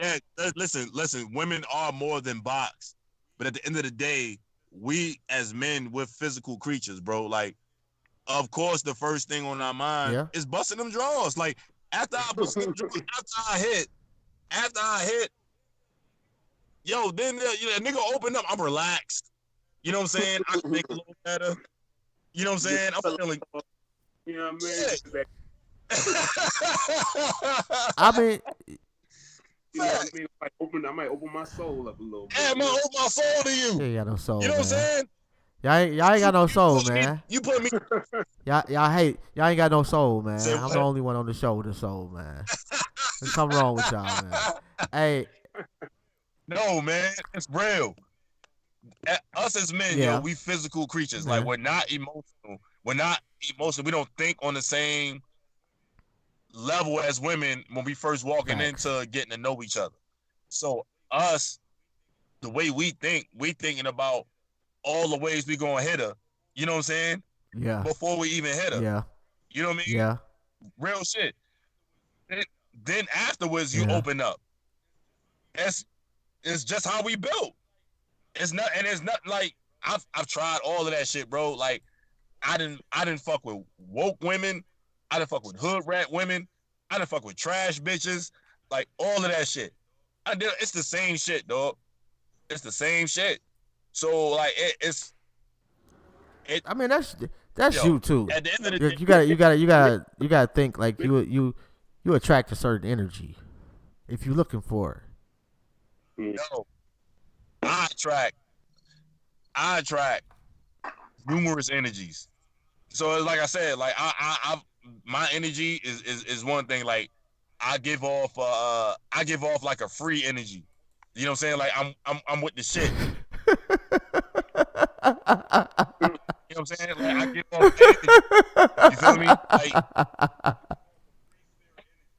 Yeah, listen. Women are more than box, but at the end of the day, we as men, we're physical creatures, bro. Like, of course, the first thing on our mind is busting them draws. Like after I hit, yo, then a nigga open up. I'm relaxed. You know what I'm saying? I can think a little better. You know what I'm saying? I'm feeling. You know what I mean. You know what I mean? I might open my soul up a little bit. Yeah, I might open my soul to you. You ain't got no soul. You know what I'm saying? Y'all ain't got no soul, man. You put me. Y'all ain't got no soul, man. I'm the only one on the show with a soul, man. There's something wrong with y'all, man. Hey. No, man, it's real. Us as men, we physical creatures. Like we're not emotional. We don't think on the same level as women when we first walking into getting to know each other. So us, the way we thinking about all the ways we gonna hit her. You know what I'm saying? Yeah. Before we even hit her. Yeah. You know what I mean? Yeah. Real shit. Then afterwards you open up. It's just how we built. It's not like I've tried all of that shit, bro. Like I didn't fuck with woke women. I done fuck with hood rat women. I done fuck with trash bitches. Like, all of that shit. It's the same shit, dog. It's the same shit. So, like, I mean, that's you, too. At the end of the day. You gotta think, like, you attract a certain energy if you're looking for it. Yo. I attract numerous energies. So it's like I said, like I my energy is one thing. Like I give off like a free energy. You know what I'm saying? Like I'm with the shit. You know what I'm saying? Like I give off that energy. You feel me? Like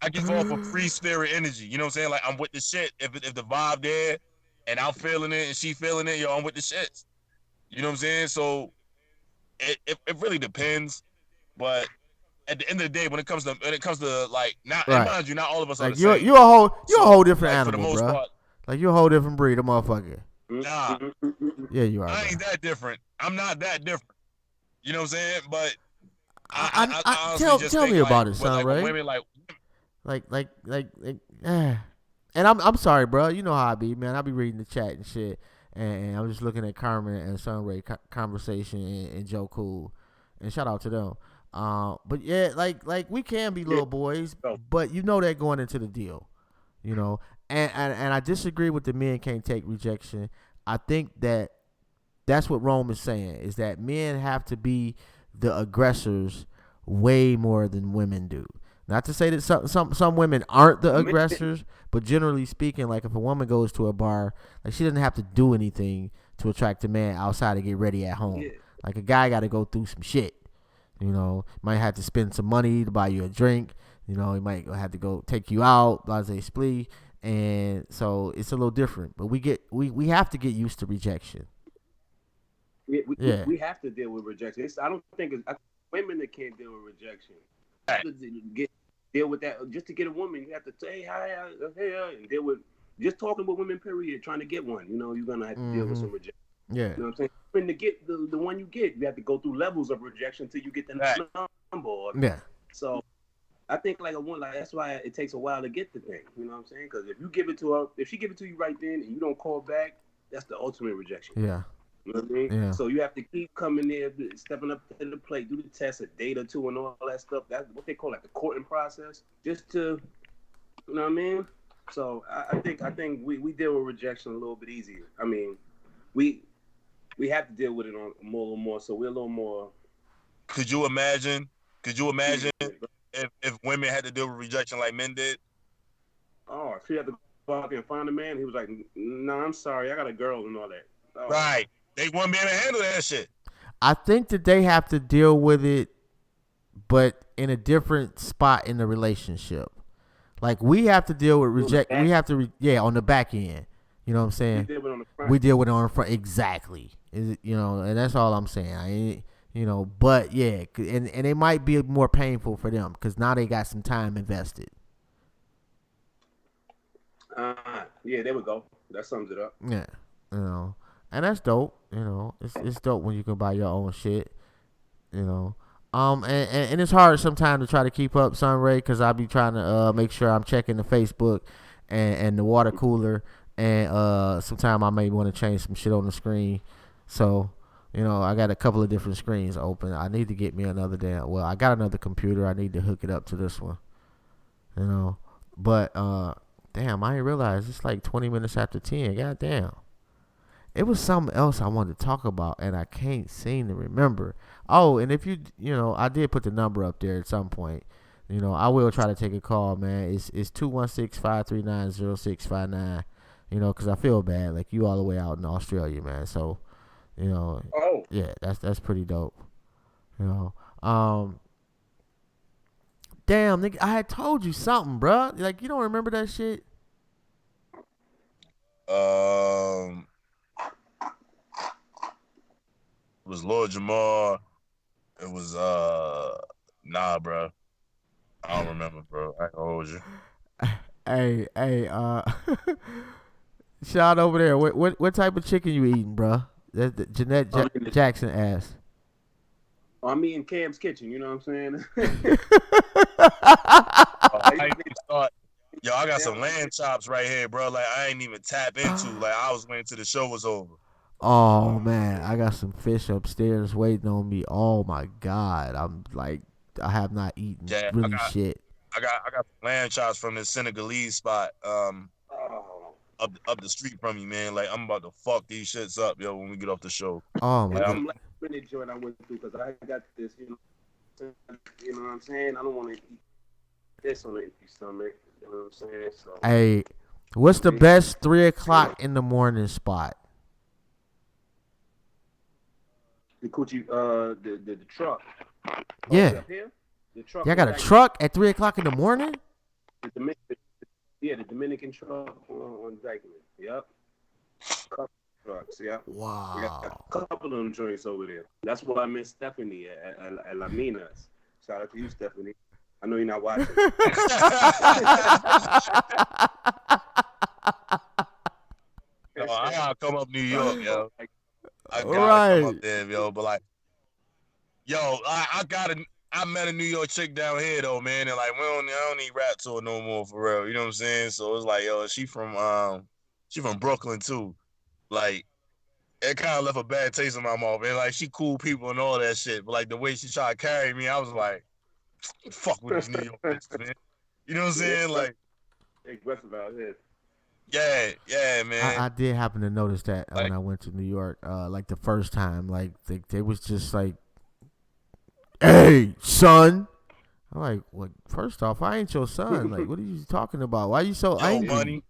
I give off a free spirit energy. You know what I'm saying? Like I'm with the shit. If the vibe there and I'm feeling it and she feeling it, yo, I'm with the shits. You know what I'm saying? So it really depends. But at the end of the day, when it comes to like not, and Right. mind you, not all of us are Like the same. you're a whole different like, animal, for the most bro. part, Like you're a whole different breed of motherfucker. nah, Yeah, you are. I ain't that different. I'm not that different. You know what I'm saying? But I honestly just tell think me like, about it, with, son, like Ray. with women, like And I'm sorry, bro. You know how I be, man. I be reading the chat and shit, and I'm just looking at Carmen and Sunray conversation and Joe Cool, and shout out to them. But yeah, like we can be little boys, but you know that going into the deal, you know. And I disagree with the men can't take rejection. I think that's what Rome is saying, is that men have to be the aggressors way more than women do. Not to say that some women aren't the aggressors, but generally speaking, like if a woman goes to a bar, like she doesn't have to do anything to attract a man outside to get ready at home. Yeah. Like a guy got to go through some shit. You know, might have to spend some money to buy you a drink. You know, he might have to go take you out, blase splee. And so it's a little different. But we have to get used to rejection. We have to deal with rejection. I don't think it's women that can't deal with rejection. Deal with that. Just to get a woman, you have to say hi, and deal with just talking with women. Period. Trying to get one, you know, you're gonna have to deal with some rejection. Yeah, you know what I'm saying. When to get the one you get, you have to go through levels of rejection till you get the number. Yeah. So I think like a woman, like that's why it takes a while to get the thing. You know what I'm saying? Because if you give it to her, if she give it to you right then and you don't call back, that's the ultimate rejection. Yeah. You know what I mean? Yeah. So you have to keep coming there, stepping up to the plate, do the test, a date or two, and all that stuff. That's what they call like the courting process, just to, you know what I mean? So I think we deal with rejection a little bit easier. I mean, we have to deal with it on more and more. So we're a little more. Could you imagine if women had to deal with rejection like men did? Oh, if she had to go out there and find a man, he was like, "No, I'm sorry, I got a girl and all that." Oh. Right. They wouldn't be able to handle that shit. I think that they have to deal with it, but in a different spot in the relationship. Like we have to deal with reject. We have to, on the back end. You know what I'm saying? We deal with it on the front. Exactly. Is it, and that's all I'm saying. But yeah, and it might be more painful for them because now they got some time invested. Yeah, there we go. That sums it up. Yeah, and that's dope. It's dope when you can buy your own shit. And it's hard sometimes to try to keep up, Sunray, because I be trying to make sure I'm checking the Facebook and the water cooler, and sometimes I may want to change some shit on the screen. So, I got a couple of different screens open. I need to get me another I got another computer. I need to hook it up to this one. But damn, I didn't realize it's like 20 minutes after 10. God damn. It was something else I wanted to talk about, and I can't seem to remember. Oh, and if I did put the number up there at some point. I will try to take a call, man. It's 216-539-0659. Because I feel bad. Like, you all the way out in Australia, man. So, yeah, that's pretty dope. Damn, nigga, I had told you something, bro. Like, you don't remember that shit? It was Lord Jamar. It was nah, bro. I don't remember, bro. I can hold you. Hey, Shaun over there. What type of chicken you eating, bro? That Jeanette Jackson asked. I'm eating Cam's Kitchen. You know what I'm saying? Yo, I got some lamb chops right here, bro. Like I ain't even tap into. Like I was waiting till the show was over. Oh man, I got some fish upstairs waiting on me. Oh my god, I'm like, I have not eaten shit. I got lamb chops from this Senegalese spot. up the street from me, man. Like I'm about to fuck these shits up, yo, when we get off the show. Oh my god. Some last minute joint I went through because I got this, you know what I'm saying? I don't want to eat this on an empty stomach. You know what I'm saying? So, hey, what's the best 3:00 in the morning spot? The coochie, the truck. Yeah. The truck. Y'all got a truck at 3:00 in the morning? The Dominican truck on Dykeman. Yep. Couple trucks. Yep. Wow. We got a couple of them joints over there. That's why I met Stephanie at La Minas. Shout out to you, Stephanie. I know you're not watching. No, I gotta come up New York, yo. I gotta come up there, yo. But like, yo, I met a New York chick down here though, man, and like I don't need rap to her no more for real. You know what I'm saying? So it's like, yo, she from Brooklyn too. Like, it kind of left a bad taste in my mouth, man. Like, she cool people and all that shit, but like the way she tried to carry me, I was like, fuck with these New York bitches, man. You know what I'm saying? Like, aggressive out here. Yeah, man. I did happen to notice that when I went to New York, like the first time, like they was just like, "Hey, son." I'm like, "Well, first off, I ain't your son. Like, what are you talking about? Why are you so angry?" Money.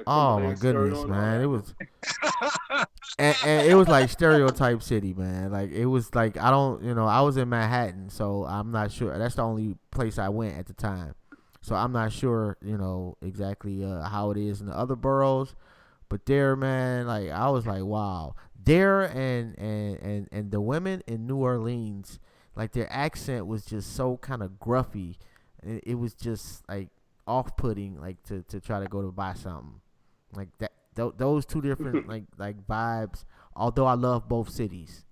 Oh my goodness, man! It was, and it was like stereotype city, man. Like it was like I was in Manhattan, so I'm not sure. That's the only place I went at the time, so I'm not sure, exactly how it is in the other boroughs. But there, man, like I was like, wow, there and the women in New Orleans, like their accent was just so kind of gruffy. It was just like off-putting, like to try to go to buy something like that. Those two different like vibes. Although I love both cities,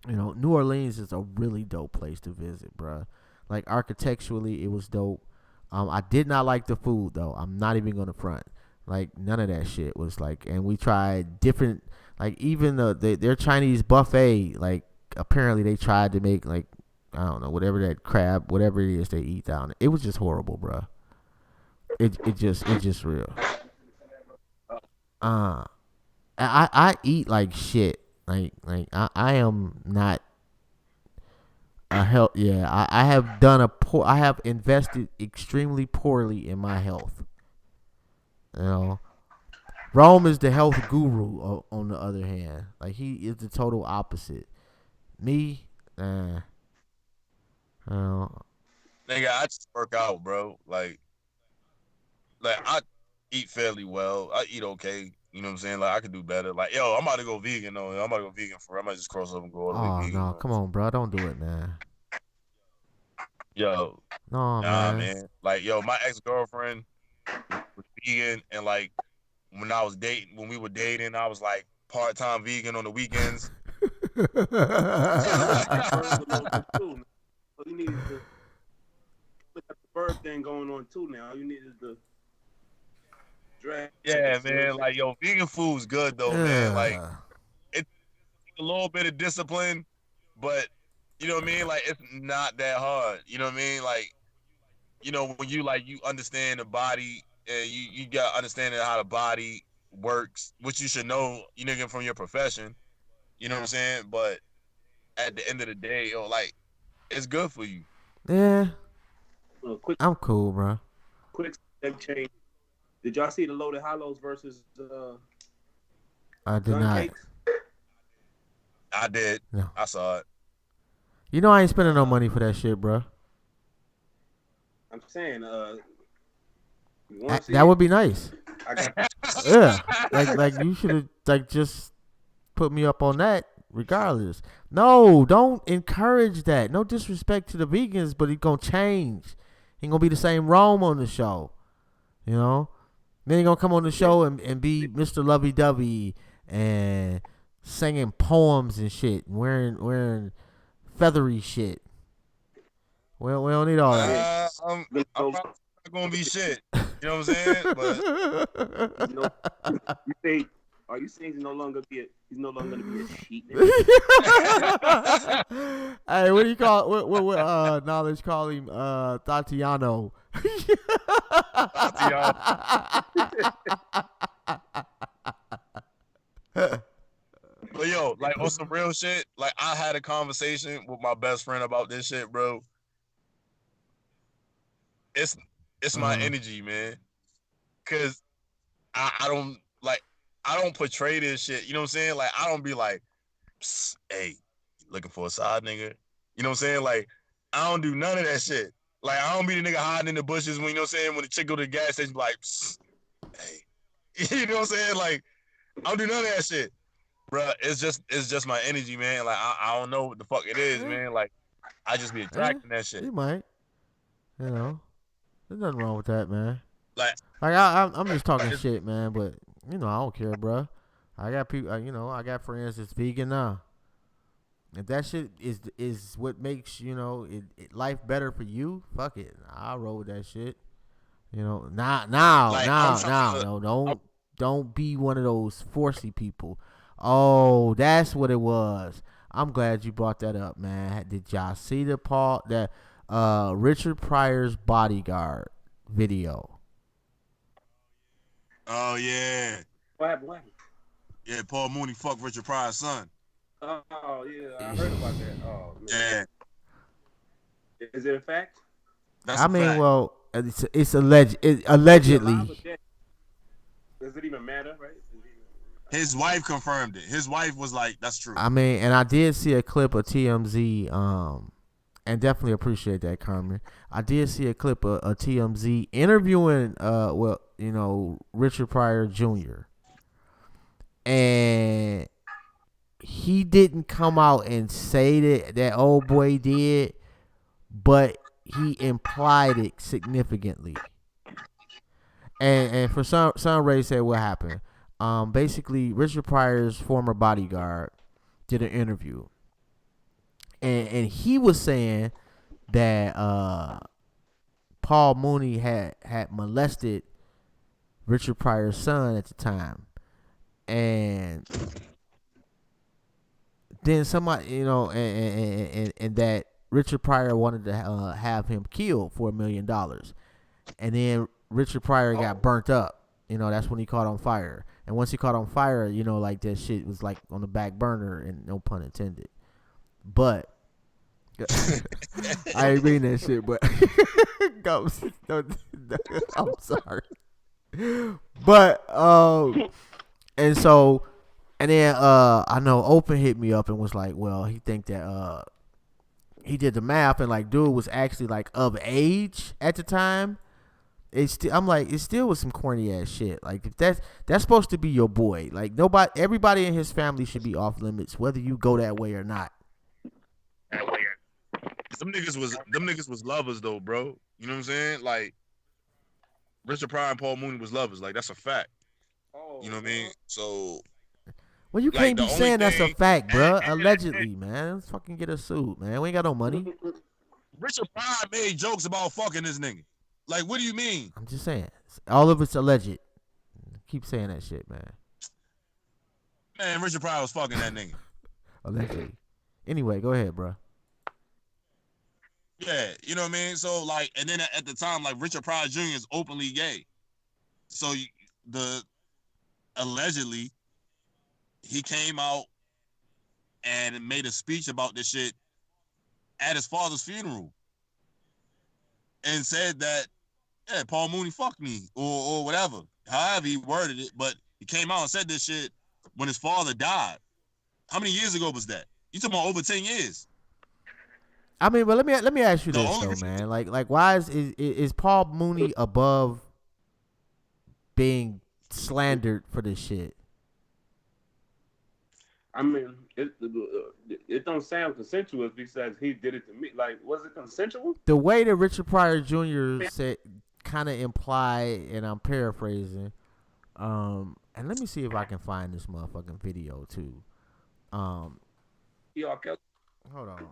New Orleans is a really dope place to visit, bruh. Like architecturally, it was dope. I did not like the food though. I'm not even gonna front. Like none of that shit was like. And we tried different, like even their Chinese buffet. Like apparently they tried to make like, I don't know, whatever that crab, whatever it is they eat down there. It was just horrible, bro. It's just real. I eat like shit. Like I am not a health. Yeah, I have done I have invested extremely poorly in my health. Rome is the health guru. On the other hand, like he is the total opposite. Me, Nigga, I just work out, bro. Like I eat fairly well. I eat okay. You know what I'm saying? Like I could do better. Like, yo, I'm about to go vegan though. I'm about to go vegan for real. I might just cross over and go all the way vegan. Oh no, come on, bro. Don't do it, man. Yo. No, man. Like, yo, my ex-girlfriend was vegan, and like when we were dating, I was like part-time vegan on the weekends. So you needed to look at the bird thing going on too now. You needed to drag. Yeah, man. Like, yo, vegan food's good though, man. Like, it's a little bit of discipline, but you know what I mean? Like, it's not that hard. You know what I mean? Like, when you understand the body and you got understanding how the body works, which you should know, from your profession. You know what I'm saying? But at the end of the day, like, it's good for you. Yeah. I'm cool, bro. Quick step change. Did y'all see the Loaded Hollows versus I did not. Cakes? I did. No. I saw it. I ain't spending no money for that shit, bro. I'm saying, that would be nice. Yeah, like you should have just put me up on that. Regardless, no, don't encourage that. No disrespect to the vegans, but it's gonna change. Ain't gonna be the same Rome on the show, Then he gonna come on the show and be Mr. Lovey-Dovey and singing poems and shit, and wearing feathery shit. We don't need all that. I'm not gonna be shit. You know what I'm saying? But you say, are you saying he's no longer gonna be a sheep? Hey, what do you call what knowledge call him Tatiano? But yo, like on some real shit, like I had a conversation with my best friend about this shit, bro. It's my energy, man. Cause I don't like I don't portray this shit. You know what I'm saying? Like I don't be like, hey, looking for a side nigga. You know what I'm saying? Like I don't do none of that shit. Like I don't be the nigga hiding in the bushes when you know what I'm saying when the chick go to the gas station, like, hey, you know what I'm saying? Like I don't do none of that shit. Bruh, it's just my energy, man. Like I don't know what the fuck it is, man. Like I just be attracting that shit. You might, you know, there's nothing wrong with that, man. Like I'm just talking shit, man. But you know, I don't care, bruh. I got people, you know, I got friends that's vegan now. If that shit is what makes life better for you, fuck it. I'll roll with that shit. You know, don't be one of those forcey people. Oh, that's what it was. I'm glad you brought that up, man. Did y'all see that Richard Pryor's Bodyguard video? Oh yeah. What happened? Yeah, Paul Mooney fucked Richard Pryor's son. Oh yeah, I heard about that. Oh man. Yeah. Is it a fact? That's a fact. Well, it's allegedly. Does it even matter, right? His wife confirmed it. His wife was like, "That's true." And I did see a clip of TMZ, and definitely appreciate that, Carmen. I did see a clip of TMZ interviewing, Richard Pryor Jr. And he didn't come out and say that old boy did, but he implied it significantly. And for some Ray said what happened. Basically, Richard Pryor's former bodyguard did an interview, and he was saying that Paul Mooney had molested Richard Pryor's son at the time, and then somebody, and that Richard Pryor wanted to have him killed for $1 million, and then Richard Pryor got burnt up. That's when he caught on fire. And once he caught on fire, like that shit was like on the back burner, and no pun intended. But I ain't reading that shit, but I'm sorry. But and then I know Open hit me up and was like, well, he think that he did the math and like dude was actually like of age at the time. I'm like, it still was some corny ass shit. Like if that's supposed to be your boy. Like everybody in his family should be off limits, whether you go that way or not. Them niggas was lovers though, bro. You know what I'm saying? Like Richard Pryor and Paul Mooney was lovers. Like that's a fact. You know what I mean? So. Well, you can't be saying that's a fact, bro. Allegedly, man. Let's fucking get a suit, man. We ain't got no money. Richard Pryor made jokes about fucking this nigga. Like, what do you mean? I'm just saying. All of it's alleged. Keep saying that shit, man. Man, Richard Pryor was fucking that nigga. Allegedly. Anyway, go ahead, bro. Yeah, you know what I mean? So, like, and then at the time, like, Richard Pryor Jr. is openly gay. So, allegedly, he came out and made a speech about this shit at his father's funeral. And said that, yeah, Paul Mooney fucked me or whatever. However he worded it, but he came out and said this shit when his father died. How many years ago was that? You talking about over 10 years. But let me ask you this though, man. Like why is Paul Mooney above being slandered for this shit? I mean, it don't sound consensual because he did it to me. Like, was it consensual? The way that Richard Pryor Jr. said, kind of implied, and I'm paraphrasing. And let me see if I can find this motherfucking video too. Hold on.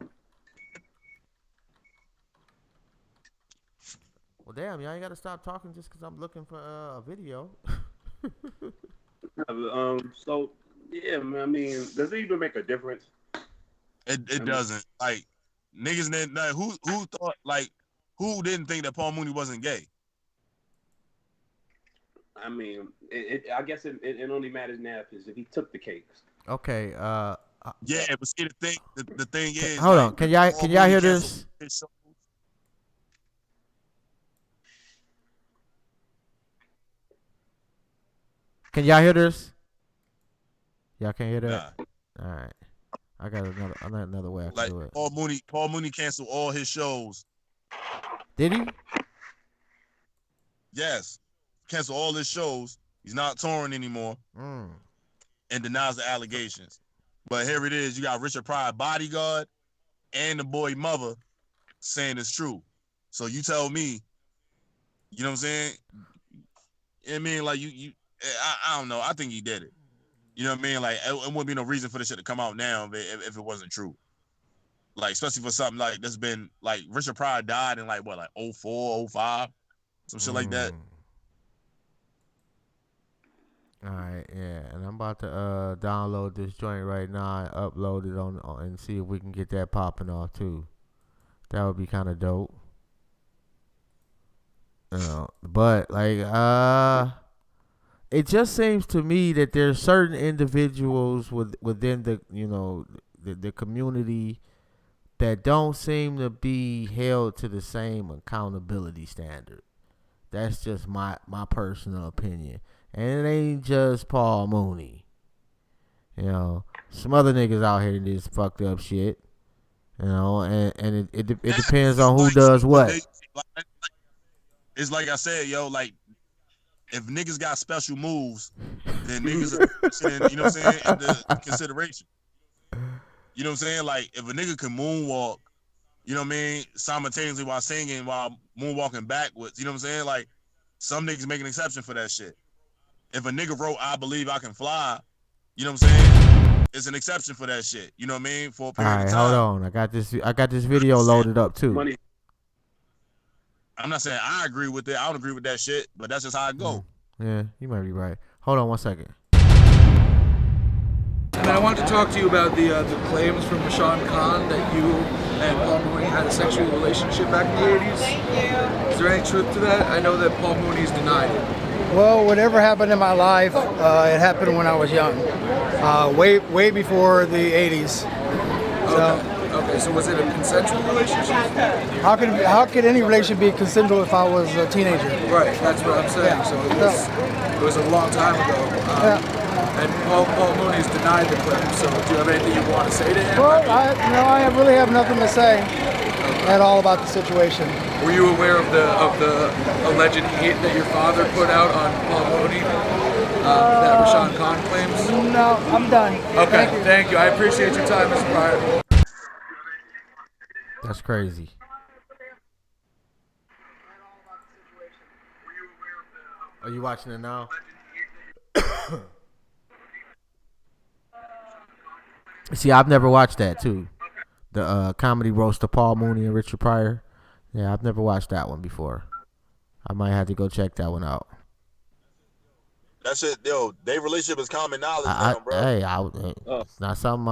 Well, damn, y'all ain't got to stop talking just because I'm looking for a video. So. Yeah, man. I mean, does it even make a difference? It doesn't. Like niggas, who thought like who didn't think that Paul Mooney wasn't gay? I mean, I guess it only matters now if he took the cakes. Okay. Yeah, but see the thing is. Hold on. Can y'all hear this? Can y'all hear this? Y'all can't hear that? Nah. All right. I got another way I can do it. Paul Mooney canceled all his shows. Did he? Yes. Canceled all his shows. He's not touring anymore. And denies the allegations. But here it is. You got Richard Pryor bodyguard and the boy mother saying it's true. So you tell me, you know what I'm saying? I mean, like I don't know. I think he did it. You know what I mean? Like it wouldn't be no reason for this shit to come out now if it wasn't true. Like especially for something like that's been like Richard Pryor died in like 04, 05, some shit like that. All right, yeah, and I'm about to download this joint right now and upload it on and see if we can get that popping off too. That would be kind of dope. But like it just seems to me that there's certain individuals within the community that don't seem to be held to the same accountability standard. That's just my personal opinion. And it ain't just Paul Mooney. You know, some other niggas out here do this fucked up shit. You know, and it depends on who does what. It's like I said, yo, like if niggas got special moves, then niggas are, you know what I'm saying, into consideration. You know what I'm saying? Like if a nigga can moonwalk, you know what I mean, simultaneously while singing, while moonwalking backwards, you know what I'm saying? Like some niggas make an exception for that shit. If a nigga wrote "I Believe I Can Fly," you know what I'm saying? It's an exception for that shit. You know what I mean? For a period of time. All right, hold on. I got this video loaded up too. I'm not saying I agree with it. I don't agree with that shit, but that's just how it go. Yeah, you might be right. Hold on 1 second. And I wanted to talk to you about the claims from Shaun Don that you and Paul Mooney had a sexual relationship back in the 80s. Is there any truth to that? I know that Paul Mooney's denied it. Well, whatever happened in my life, it happened when I was young, way before the 80s. Okay, so was it a consensual relationship? How could any relationship be consensual if I was a teenager? Right, that's what I'm saying. Yeah. So it was a long time ago. And Paul Mooney's denied the claim. So do you have anything you want to say to him? Well, I really have nothing to say at all about the situation. Were you aware of the alleged hit that your father put out on Paul Mooney that Shaun Don claims? No, I'm done. Okay, thank you. I appreciate your time, Mr. Pryor. That's crazy. Are you watching it now? See, I've never watched that too. The comedy roast of Paul Mooney and Richard Pryor. Yeah, I've never watched that one before. I might have to go check that one out. That shit, yo, their relationship is common knowledge now, bro. It's not something,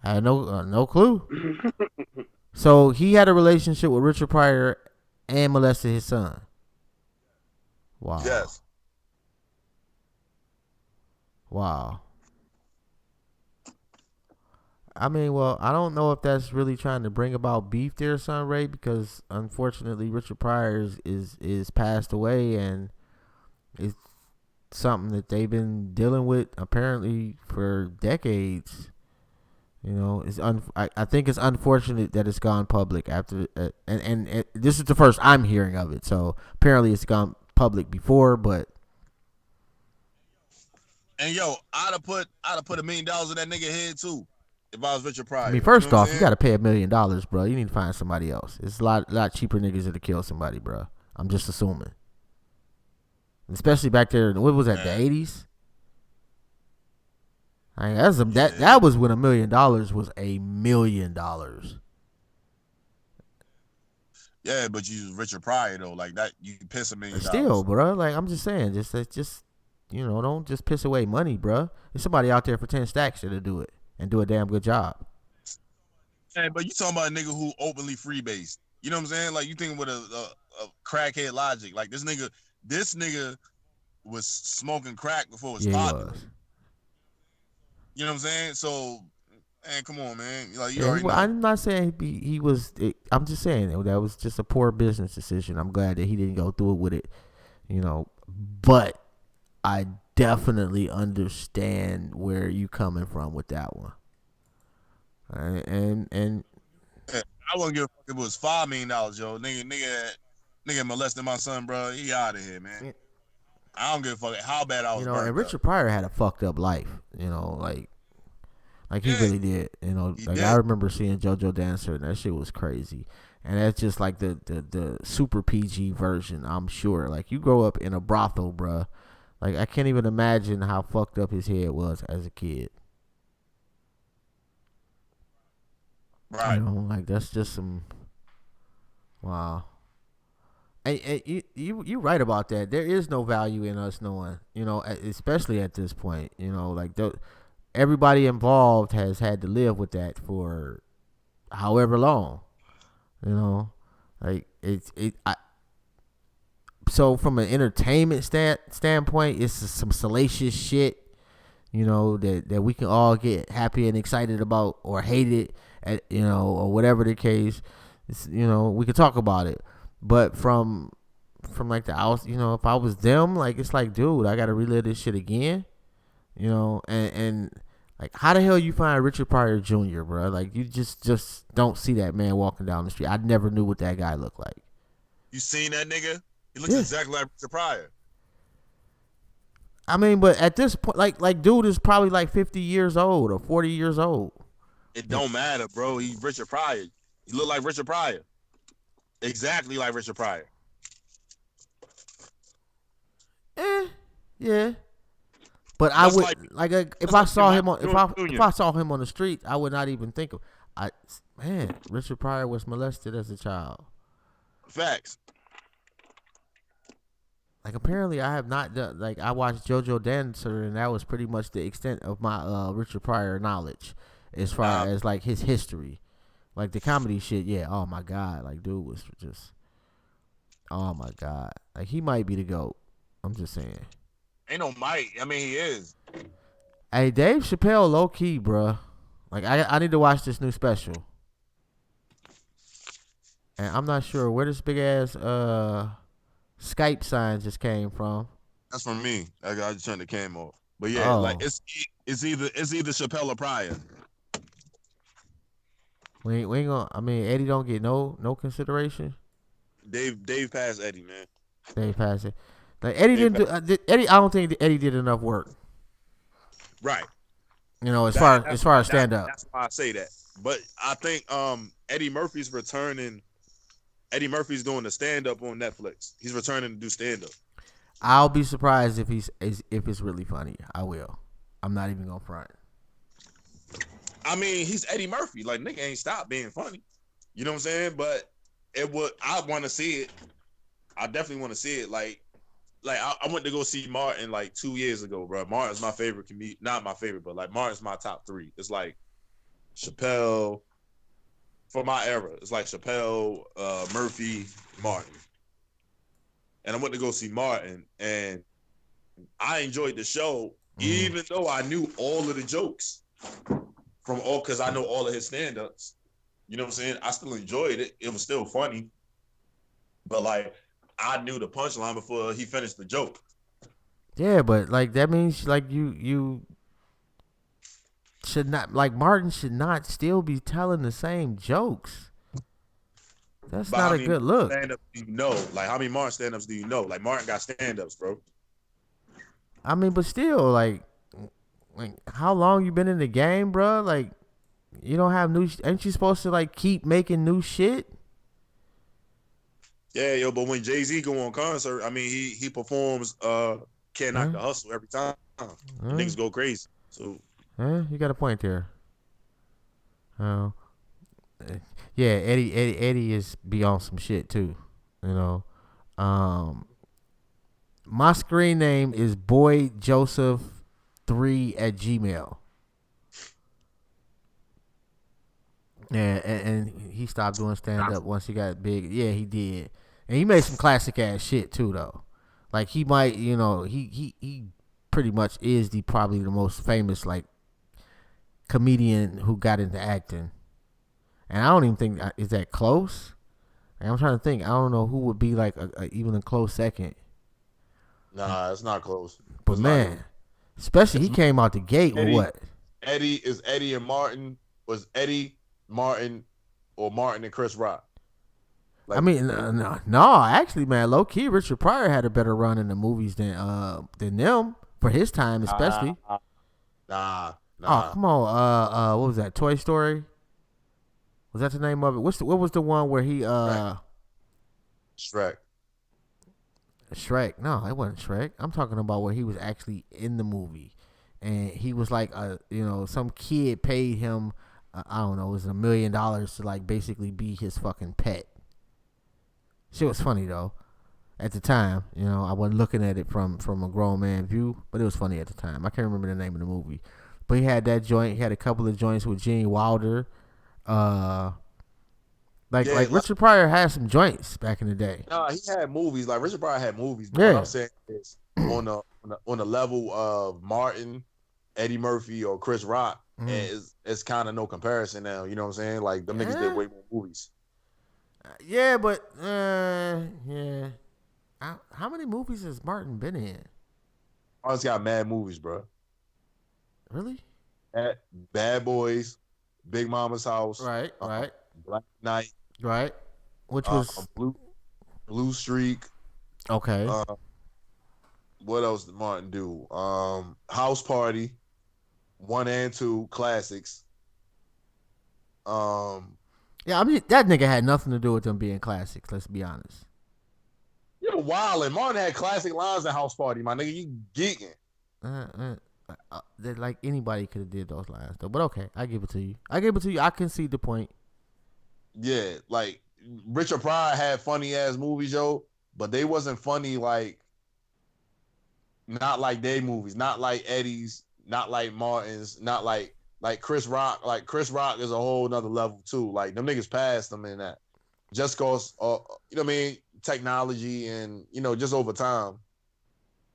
I had no clue. So he had a relationship with Richard Pryor and molested his son. Wow. Yes. Wow. I mean, well, I don't know if that's really trying to bring about beef there, son Ray, because unfortunately Richard Pryor is passed away, and it's something that they've been dealing with apparently for decades. I think it's unfortunate that it's gone public after, and this is the first I'm hearing of it. So apparently it's gone public before, but. And yo, I'd have put $1 million in that nigga head too. If I was Richard Pryor. I mean, first off, you got to pay $1 million, bro. You need to find somebody else. It's a lot cheaper niggas that'll kill somebody, bro. I'm just assuming. Especially back there, what was that, the 80s? I mean, that was when $1 million was $1 million. Yeah, but you Richard Pryor though, like that, you piss $1 million. Still, bro, like I'm just saying, just don't just piss away money, bro. There's somebody out there for 10 stacks that'll do it and do a damn good job. Hey, but you talking about a nigga who openly freebased. You know what I'm saying? Like you thinking with a crackhead logic. Like this nigga was smoking crack before it was popular. You know what I'm saying? So, man, come on, man. Like you already know. I'm not saying he was. I'm just saying that was just a poor business decision. I'm glad that he didn't go through it with it. You know, but I definitely understand where you coming from with that one. And I wouldn't give a fuck if it was $5 million, yo. Nigga molesting my son, bro. He out of here, man. I don't give a fuck how bad I was. You know, and Richard Pryor had a fucked up life. You know, like he really did. You know, I remember seeing JoJo Dancer, and that shit was crazy. And that's just like the super PG version, I'm sure. Like you grow up in a brothel, bruh. Like I can't even imagine how fucked up his head was as a kid. Right. You know, like that's just some. Wow. And you right about that. There is no value in us knowing, you know, especially at this point. You know, like everybody involved has had to live with that for however long. You know, like so from an entertainment standpoint, it's some salacious shit. You know that we can all get happy and excited about or hate it, you know, or whatever the case. You know, we could talk about it. But from like the house, you know, if I was them, like it's like, dude, I gotta relive this shit again, you know, and like how the hell you find Richard Pryor Jr., bro? Like you just don't see that man walking down the street. I never knew what that guy looked like. You seen that nigga? He looks exactly like Richard Pryor. I mean, but at this point, like dude is probably like 50 years old or 40 years old. It don't matter, bro. He's Richard Pryor. He look like Richard Pryor. Exactly like Richard Pryor. Yeah. But I would if I saw him on if I saw him on the street, I would not even think of Richard Pryor was molested as a child. Facts. Like apparently I have not done, like I watched JoJo Dancer and that was pretty much the extent of my Richard Pryor knowledge as far as like his history. Like the comedy shit, yeah. Oh my god, like dude was just, oh my god, like he might be the GOAT. I'm just saying. Ain't no might. I mean, he is. Hey, Dave Chappelle, low key, bruh. Like I need to watch this new special, and I'm not sure where this big ass Skype sign just came from. That's from me. I just turned the cam off. But yeah, like it's either Chappelle or Pryor. We ain't gonna. I mean, Eddie don't get no consideration. Dave passed Eddie, man. Dave passed it. Like Eddie didn't do. Eddie, I don't think Eddie did enough work. Right. You know, as far as stand up. That's why I say that. But I think Eddie Murphy's returning. Eddie Murphy's doing the stand up on Netflix. He's returning to do stand up. I'll be surprised if it's really funny. I will. I'm not even gonna front. I mean, he's Eddie Murphy. Like, nigga ain't stopped being funny. You know what I'm saying? But I want to see it. I definitely want to see it. Like I went to go see Martin like 2 years ago, bro. Martin's my favorite comedian. Not my favorite, but like Martin's my top 3. It's like Chappelle for my era. It's like Chappelle, Murphy, Martin. And I went to go see Martin, and I enjoyed the show, even though I knew all of the jokes because I know all of his stand-ups. You know what I'm saying? I still enjoyed it. It was still funny. But like I knew the punchline before he finished the joke. Yeah, but like that means like you should not, like Martin should not still be telling the same jokes. That's not a good look. Stand-ups do you know? Like how many Martin stand-ups do you know? Like Martin got stand-ups, bro. I mean, but still, like how long you been in the game, bro? Like you don't have new. Ain't you supposed to like keep making new shit? Yeah, yo, but when Jay-Z go on concert, I mean, he performs Can't Knock the Hustle every time. Niggas go crazy. So you got a point there. Oh, yeah, Eddie is beyond some shit too. You know, my screen name is boyjoseph3@gmail. Yeah, and he stopped doing stand up once he got big. Yeah, he did, and he made some classic ass shit too, though. Like he might, he pretty much is probably the most famous like comedian who got into acting, and I don't even think is that close. And I'm trying to think. I don't know who would be like even a close second. Nah, it's not close. But man, especially he came out the gate with what? Eddie and Martin. Was Eddie, Martin, or Martin and Chris Rock? Like, I mean, no, actually, man, low key, Richard Pryor had a better run in the movies than them for his time, especially. Nah. Oh, come on. What was that? Toy Story? Was that the name of it? What was the one where he Shrek. Shrek. No, it wasn't Shrek. I'm talking about where he was actually in the movie, and he was like, some kid paid him. I don't know. It was $1 million to like basically be his fucking pet. Shit was funny though. At the time, I wasn't looking at it from a grown man view, but it was funny at the time. I can't remember the name of the movie, but he had that joint. He had a couple of joints with Gene Wilder. Like Richard Pryor had some joints back in the day. No, he had movies. Like Richard Pryor had movies. But what I'm saying is on the level of Martin, Eddie Murphy, or Chris Rock, it's kind of no comparison now. You know what I'm saying? Like them niggas did way more movies. Yeah, but yeah. How many movies has Martin been in? Martin's got mad movies, bro. Really? Bad Boys, Big Mama's House, right. Black Knight, right, which was Blue Streak. Okay. What else did Martin do? House Party, 1 and 2 classics. Yeah, I mean that nigga had nothing to do with them being classics. Let's be honest. You're wild, and Martin had classic lines in House Party, my nigga. You geeking. Like anybody could have did those lines though, but okay, I give it to you. I can see the point. Yeah, like Richard Pryor had funny ass movies, yo, but they wasn't funny not like their movies, not like Eddie's, not like Martin's, not like Chris Rock. Like Chris Rock is a whole nother level too. Like them niggas passed them in that, just cause you know what I mean, technology and just over time,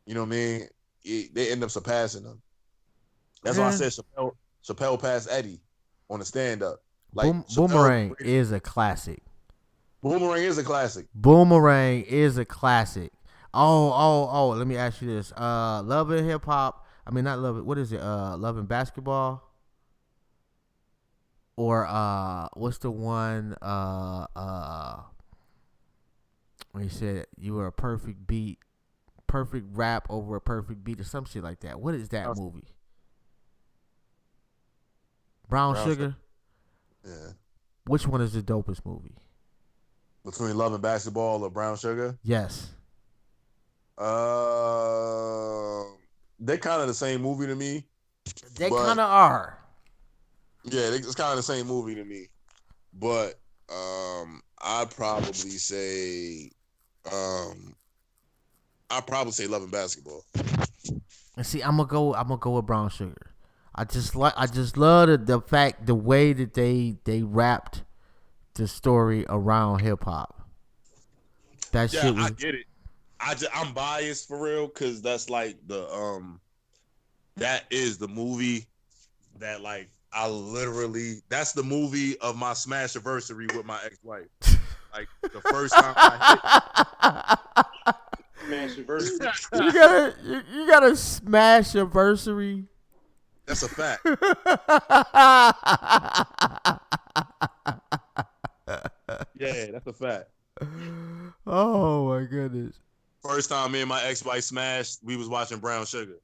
you know what I mean. They end up surpassing them. That's why I said Chappelle passed Eddie on the stand-up. Like Boomerang is a classic. Boomerang is a classic. Oh, let me ask you this. Love and Hip Hop. I mean, not Love it. What is it? Love and Basketball? Or what's the one when he said you were a perfect beat? Perfect rap over a perfect beat or some shit like that. What is that movie? Brown Sugar? Yeah. Which one is the dopest movie? Between Love and Basketball or Brown Sugar? Yes. They're kind of the same movie to me. They kind of are. Yeah, it's kind of the same movie to me. But I'd probably say Love and Basketball. And see, I'm gonna go with Brown Sugar. I just love the way that they wrapped the story around hip hop. That shit was. I get it. I'm biased for real because that's like that is the movie that like that's the movie of my smash anniversary with my ex-wife. Like the first time I hit. Smash anniversary. You got a smash anniversary. That's a fact. Yeah, that's a fact. Oh my goodness. First time me and my ex-wife smashed, we was watching Brown Sugar.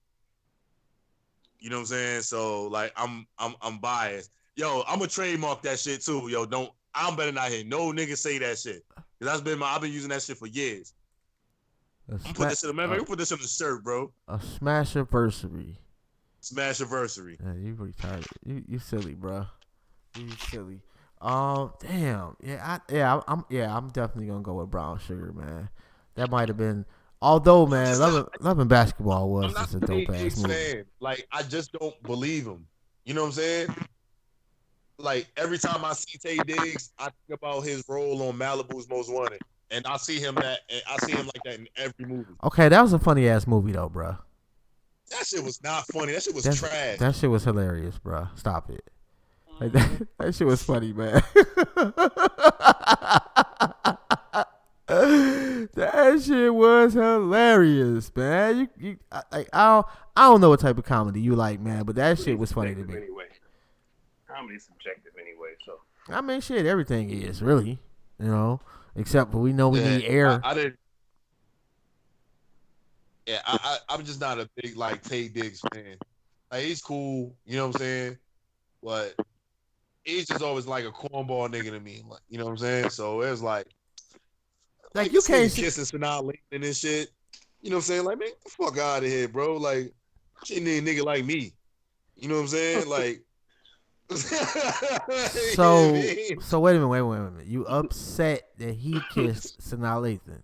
You know what I'm saying? So like I'm biased. Yo, I'm gonna trademark that shit too. Yo, I'm better not hear no nigga say that shit. Cause I've been using that shit for years. Put this in the shirt, bro. A smash anniversary. Smash anniversary. Yeah, you retarded. You silly, bro. You silly. Damn. I'm definitely gonna go with Brown Sugar, man. That might have been. Although, man, loving basketball was just a dope ass movie. Like, I just don't believe him. You know what I'm saying? like every time I see Tay Diggs, I think about his role on Malibu's Most Wanted, and I see him like that in every movie. Okay, that was a funny ass movie though, bro. That shit was not funny. That shit was trash. That shit was hilarious, bro. Stop it. Like that shit was funny, man. That shit was hilarious, man. I don't know what type of comedy you like, man, but that shit was funny to me. Anyway, comedy's subjective anyway, so. I mean, shit, everything is really, except for we know we need air. I didn't. Yeah, I'm just not a big like Tay Diggs fan. Like he's cool, you know what I'm saying, but he's just always like a cornball nigga to me. Like, you know what I'm saying? So it's like you can't kissing Sanaa Lathan and shit. You know what I'm saying? Like, man, get the fuck out of here, bro. Like, she need a nigga like me. You know what I'm saying? Like, so wait a minute. You upset that he kissed Sanaa Lathan?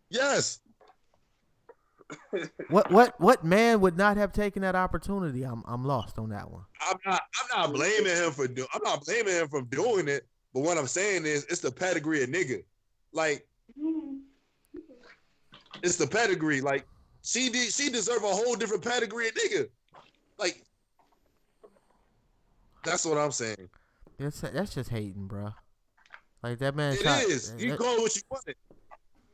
Yes. What man would not have taken that opportunity? I'm lost on that one. I'm not blaming him for doing it. But what I'm saying is, it's the pedigree of nigga. Like, it's the pedigree. Like, she deserve a whole different pedigree of nigga. Like, that's what I'm saying. That's just hating, bro. Like that man. It is. You call it what you want it.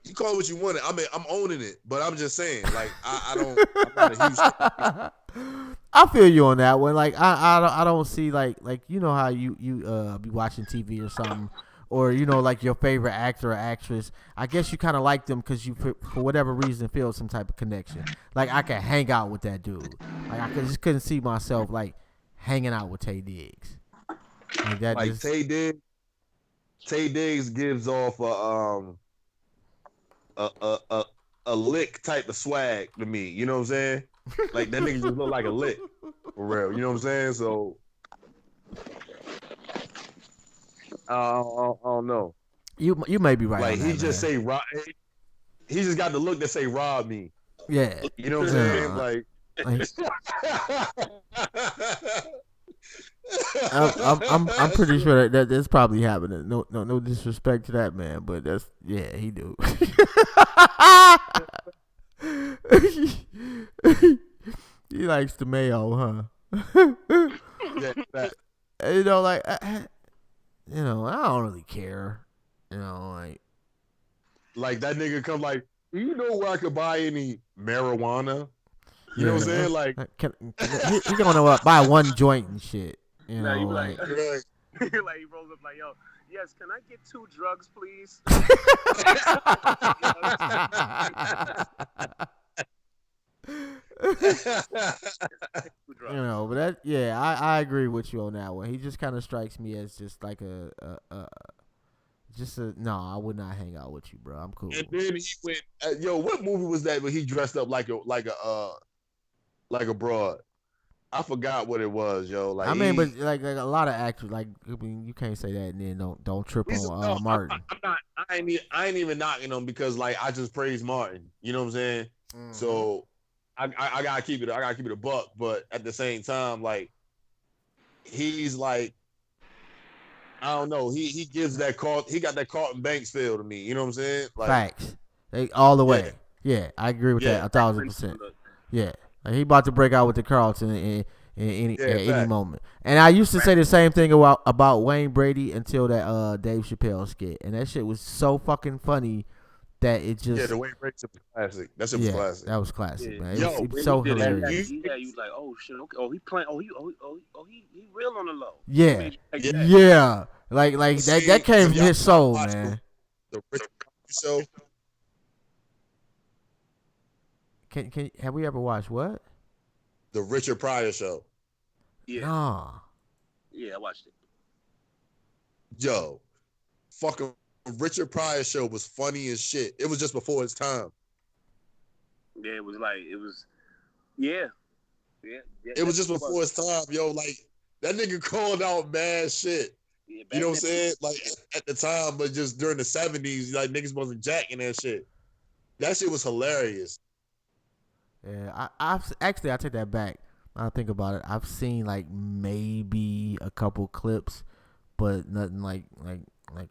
You call it what you want it. I mean, I'm owning it, but I'm just saying, like, I'm not a huge. I feel you on that one. Like, I don't see like you know how you be watching TV or something, or like your favorite actor or actress. I guess you kind of like them because you for whatever reason feel some type of connection. Like I can hang out with that dude. Like I just couldn't see myself like hanging out with Tay Diggs. Like that. Like Tay Diggs gives off a lick type of swag to me. You know what I'm saying? Like that nigga just look like a lick for real. You know what I'm saying? So I don't know. You may be right. Like he just say rob. He just got the look that say rob me. Yeah. You know what I'm saying? Like. I'm pretty sure that that's probably happening. No disrespect to that man, but he do. He likes the mayo, huh? Yeah, that. I don't really care. Like that nigga come like, do you know where I could buy any marijuana? You know what I'm saying? Like, he gonna buy one joint and shit. You know, you like he rolls up like, yo, yes, can I get 2 drugs, please? But I agree with you on that one. He just kind of strikes me as just like I would not hang out with you, bro. I'm cool. And then he went, what movie was that where he dressed up like a broad? I forgot what it was, yo. Like but like a lot of actors, like you can't say that and then don't trip on Martin. I ain't even knocking him because like I just praise Martin. You know what I'm saying? Mm-hmm. So I gotta keep it. I gotta keep it a buck. But at the same time, like he's like, I don't know. He gives that he got that Carlton Banks feel to me. You know what I'm saying? Like, facts, all the way. Yeah, I agree with that 1,000%. Yeah. Like he about to break out with the Carlton at any moment. And I used to say the same thing about Wayne Brady until that Dave Chappelle skit. And that shit was so fucking funny that it just... Yeah, the Wayne Brady shit was classic. That shit was classic. That was classic, man. Yo, it was so hilarious. You was like, oh shit, okay. Oh, he playing. Oh, he real on the low. Yeah. Yeah. Like that came from his soul, man. The Richard Show. Have we ever watched what? The Richard Pryor Show. Yeah. Nah. Yeah, I watched it. Yo, fucking Richard Pryor Show was funny as shit. It was just before its time. Yeah, it was. It was just before its time, yo. Like that nigga called out mad shit. Yeah, you know what I'm saying? Like at the time, but just during the 70s, like niggas wasn't jacking that shit. That shit was hilarious. Yeah, I take that back. I think about it. I've seen like maybe a couple clips, but nothing like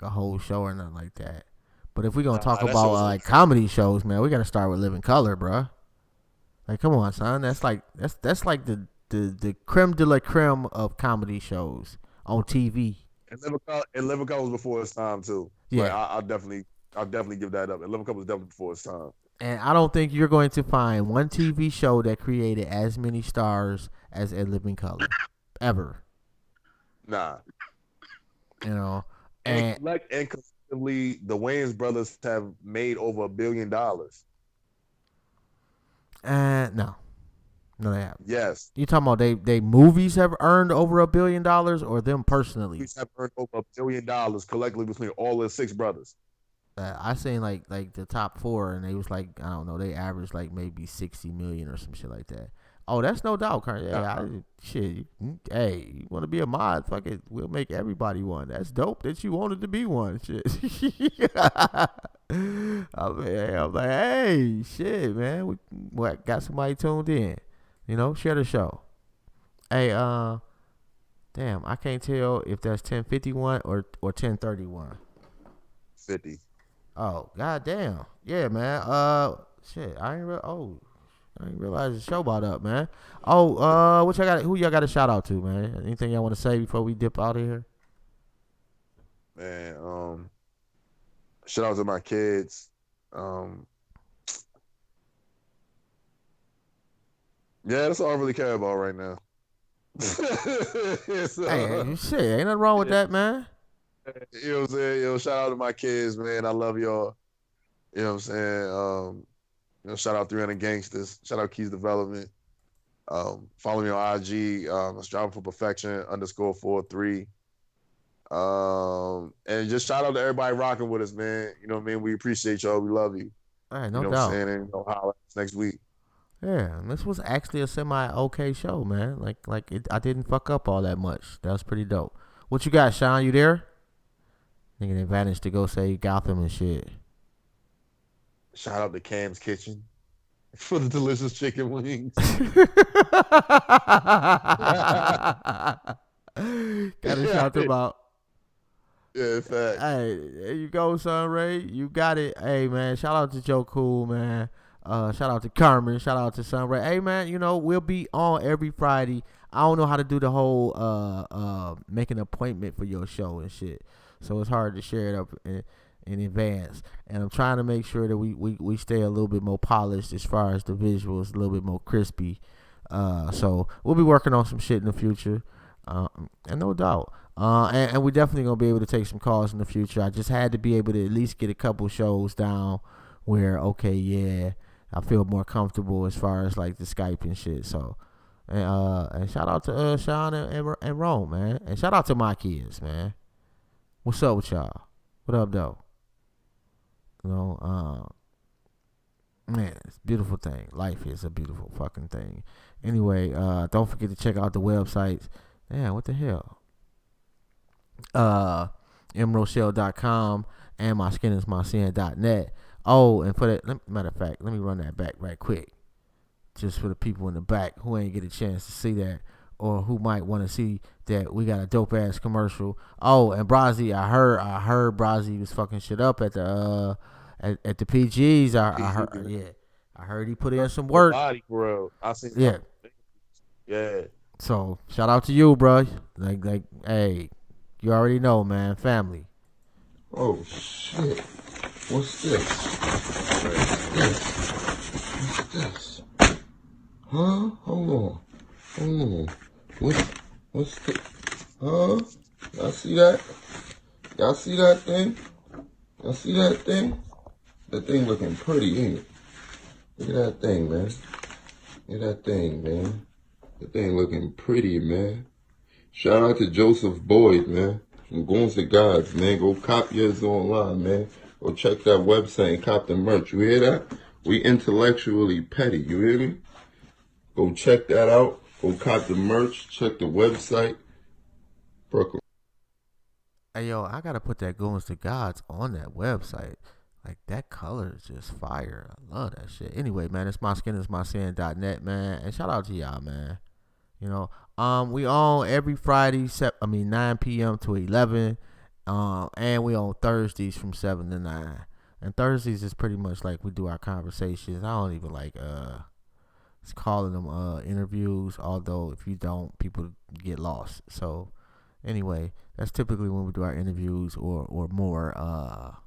a whole show or nothing like that. But if we're gonna talk about like comedy shows, man, we gotta start with Living Color, bro. Like, come on, son. That's like the creme de la creme of comedy shows on TV. And Living Color was before its time too. Yeah, like, I'll definitely give that up. And Living Color was definitely before its time. And I don't think you're going to find one TV show that created as many stars as A Living Color, ever. Nah. You know, and collectively, the Wayans brothers have made over $1 billion. No, they haven't. Yes. You talking about they movies have earned over $1 billion, or them personally? Movies have earned over $1 billion collectively between all the 6 brothers. I seen like the top 4, and they was like, I don't know, they averaged like maybe 60 million or some shit like that. Oh, that's no doubt, Kurt. Yeah, shit. Hey, you want to be a mod? Fuck it, we'll make everybody one. That's dope that you wanted to be one. Shit. I'm like, hey, shit, man. We got somebody tuned in. You know, share the show. Hey, damn, I can't tell if that's 1051 or 1031. 50. Oh, goddamn. Yeah, man. Shit, I didn't realize the show brought up, man. Oh, who y'all got to shout out to, man? Anything y'all want to say before we dip out of here? Man, shout out to my kids. Yeah, that's all I really care about right now. Hey, shit, ain't nothing wrong with that, man. You know what I'm saying? Yo, shout out to my kids, man. I love y'all. You know what I'm saying? Shout out 300 Gangsters. Shout out Keys Development. Follow me on IG. It's Striving for Perfection _43. And just shout out to everybody rocking with us, man. You know what I mean? We appreciate y'all. We love you. All right, no doubt. What I'm saying? And holla next week. Yeah, this was actually a semi-okay show, man. I didn't fuck up all that much. That was pretty dope. What you got, Shaun? You there? Nigga advantage to go say Gotham and shit. Shout out to Cam's Kitchen for the delicious chicken wings. Gotta shout them out. Yeah, fact. Hey, there you go, son Ray. You got it. Hey, man, shout out to Joe Cool, man. Shout out to Carmen. Shout out to Son Ray. Hey, man, we'll be on every Friday. I don't know how to do the whole make an appointment for your show and shit. So it's hard to share it up in advance. And I'm trying to make sure that we stay a little bit more polished as far as the visuals, a little bit more crispy. So we'll be working on some shit in the future. And no doubt. And we're definitely going to be able to take some calls in the future. I just had to be able to at least get a couple shows down where, okay, yeah, I feel more comfortable as far as like the Skype and shit. So, and shout out to Shaun and Rome, man. And shout out to my kids, man. What's up with y'all? What up, though? Man, it's a beautiful thing. Life is a beautiful fucking thing. Anyway, don't forget to check out the websites. Damn, what the hell? mrochelle.com and myskinismysin.net. Oh, and for that, matter of fact, let me run that back right quick. Just for the people in the back who ain't get a chance to see that, or who might want to see that we got a dope ass commercial. Oh, and Brazzy, I heard Brazzy was fucking shit up at the PGs. I heard he put in some work. Body, bro. I seen yeah. So shout out to you, bro. Like, hey, you already know, man. Family. Oh shit! What's this? What's this? Huh? Hold on. What's the? Huh? Y'all see that? Y'all see that thing? Y'all see that thing? That thing looking pretty, ain't it? Look at that thing, man. Look at that thing, man. That thing looking pretty, man. Shout out to Joseph Boyd, man. From Goons to Gods, man. Go cop yours online, man. Go check that website and cop the merch. You hear that? We intellectually petty. You hear me? Go check that out. Go cop the merch. Check the website. Brooklyn. Hey, yo, I gotta put that Goons to Gods on that website. Like, that color is just fire. I love that shit. Anyway, man, it's myskinismysin.net, man. And shout out to y'all, man. You know, we on every Friday, 9 p.m. to 11, and we on Thursdays from 7 to 9. And Thursdays is pretty much like we do our conversations. I don't even like calling them interviews, although if you don't, people get lost. So anyway, that's typically when we do our interviews or more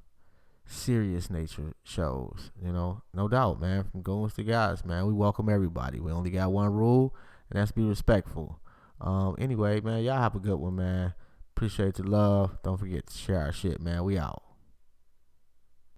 serious nature shows. You know, no doubt, man. From goons to guys, man, we welcome everybody. We only got one rule, and that's be respectful. Anyway, man, y'all have a good one, man. Appreciate the love. Don't forget to share our shit, man. We out.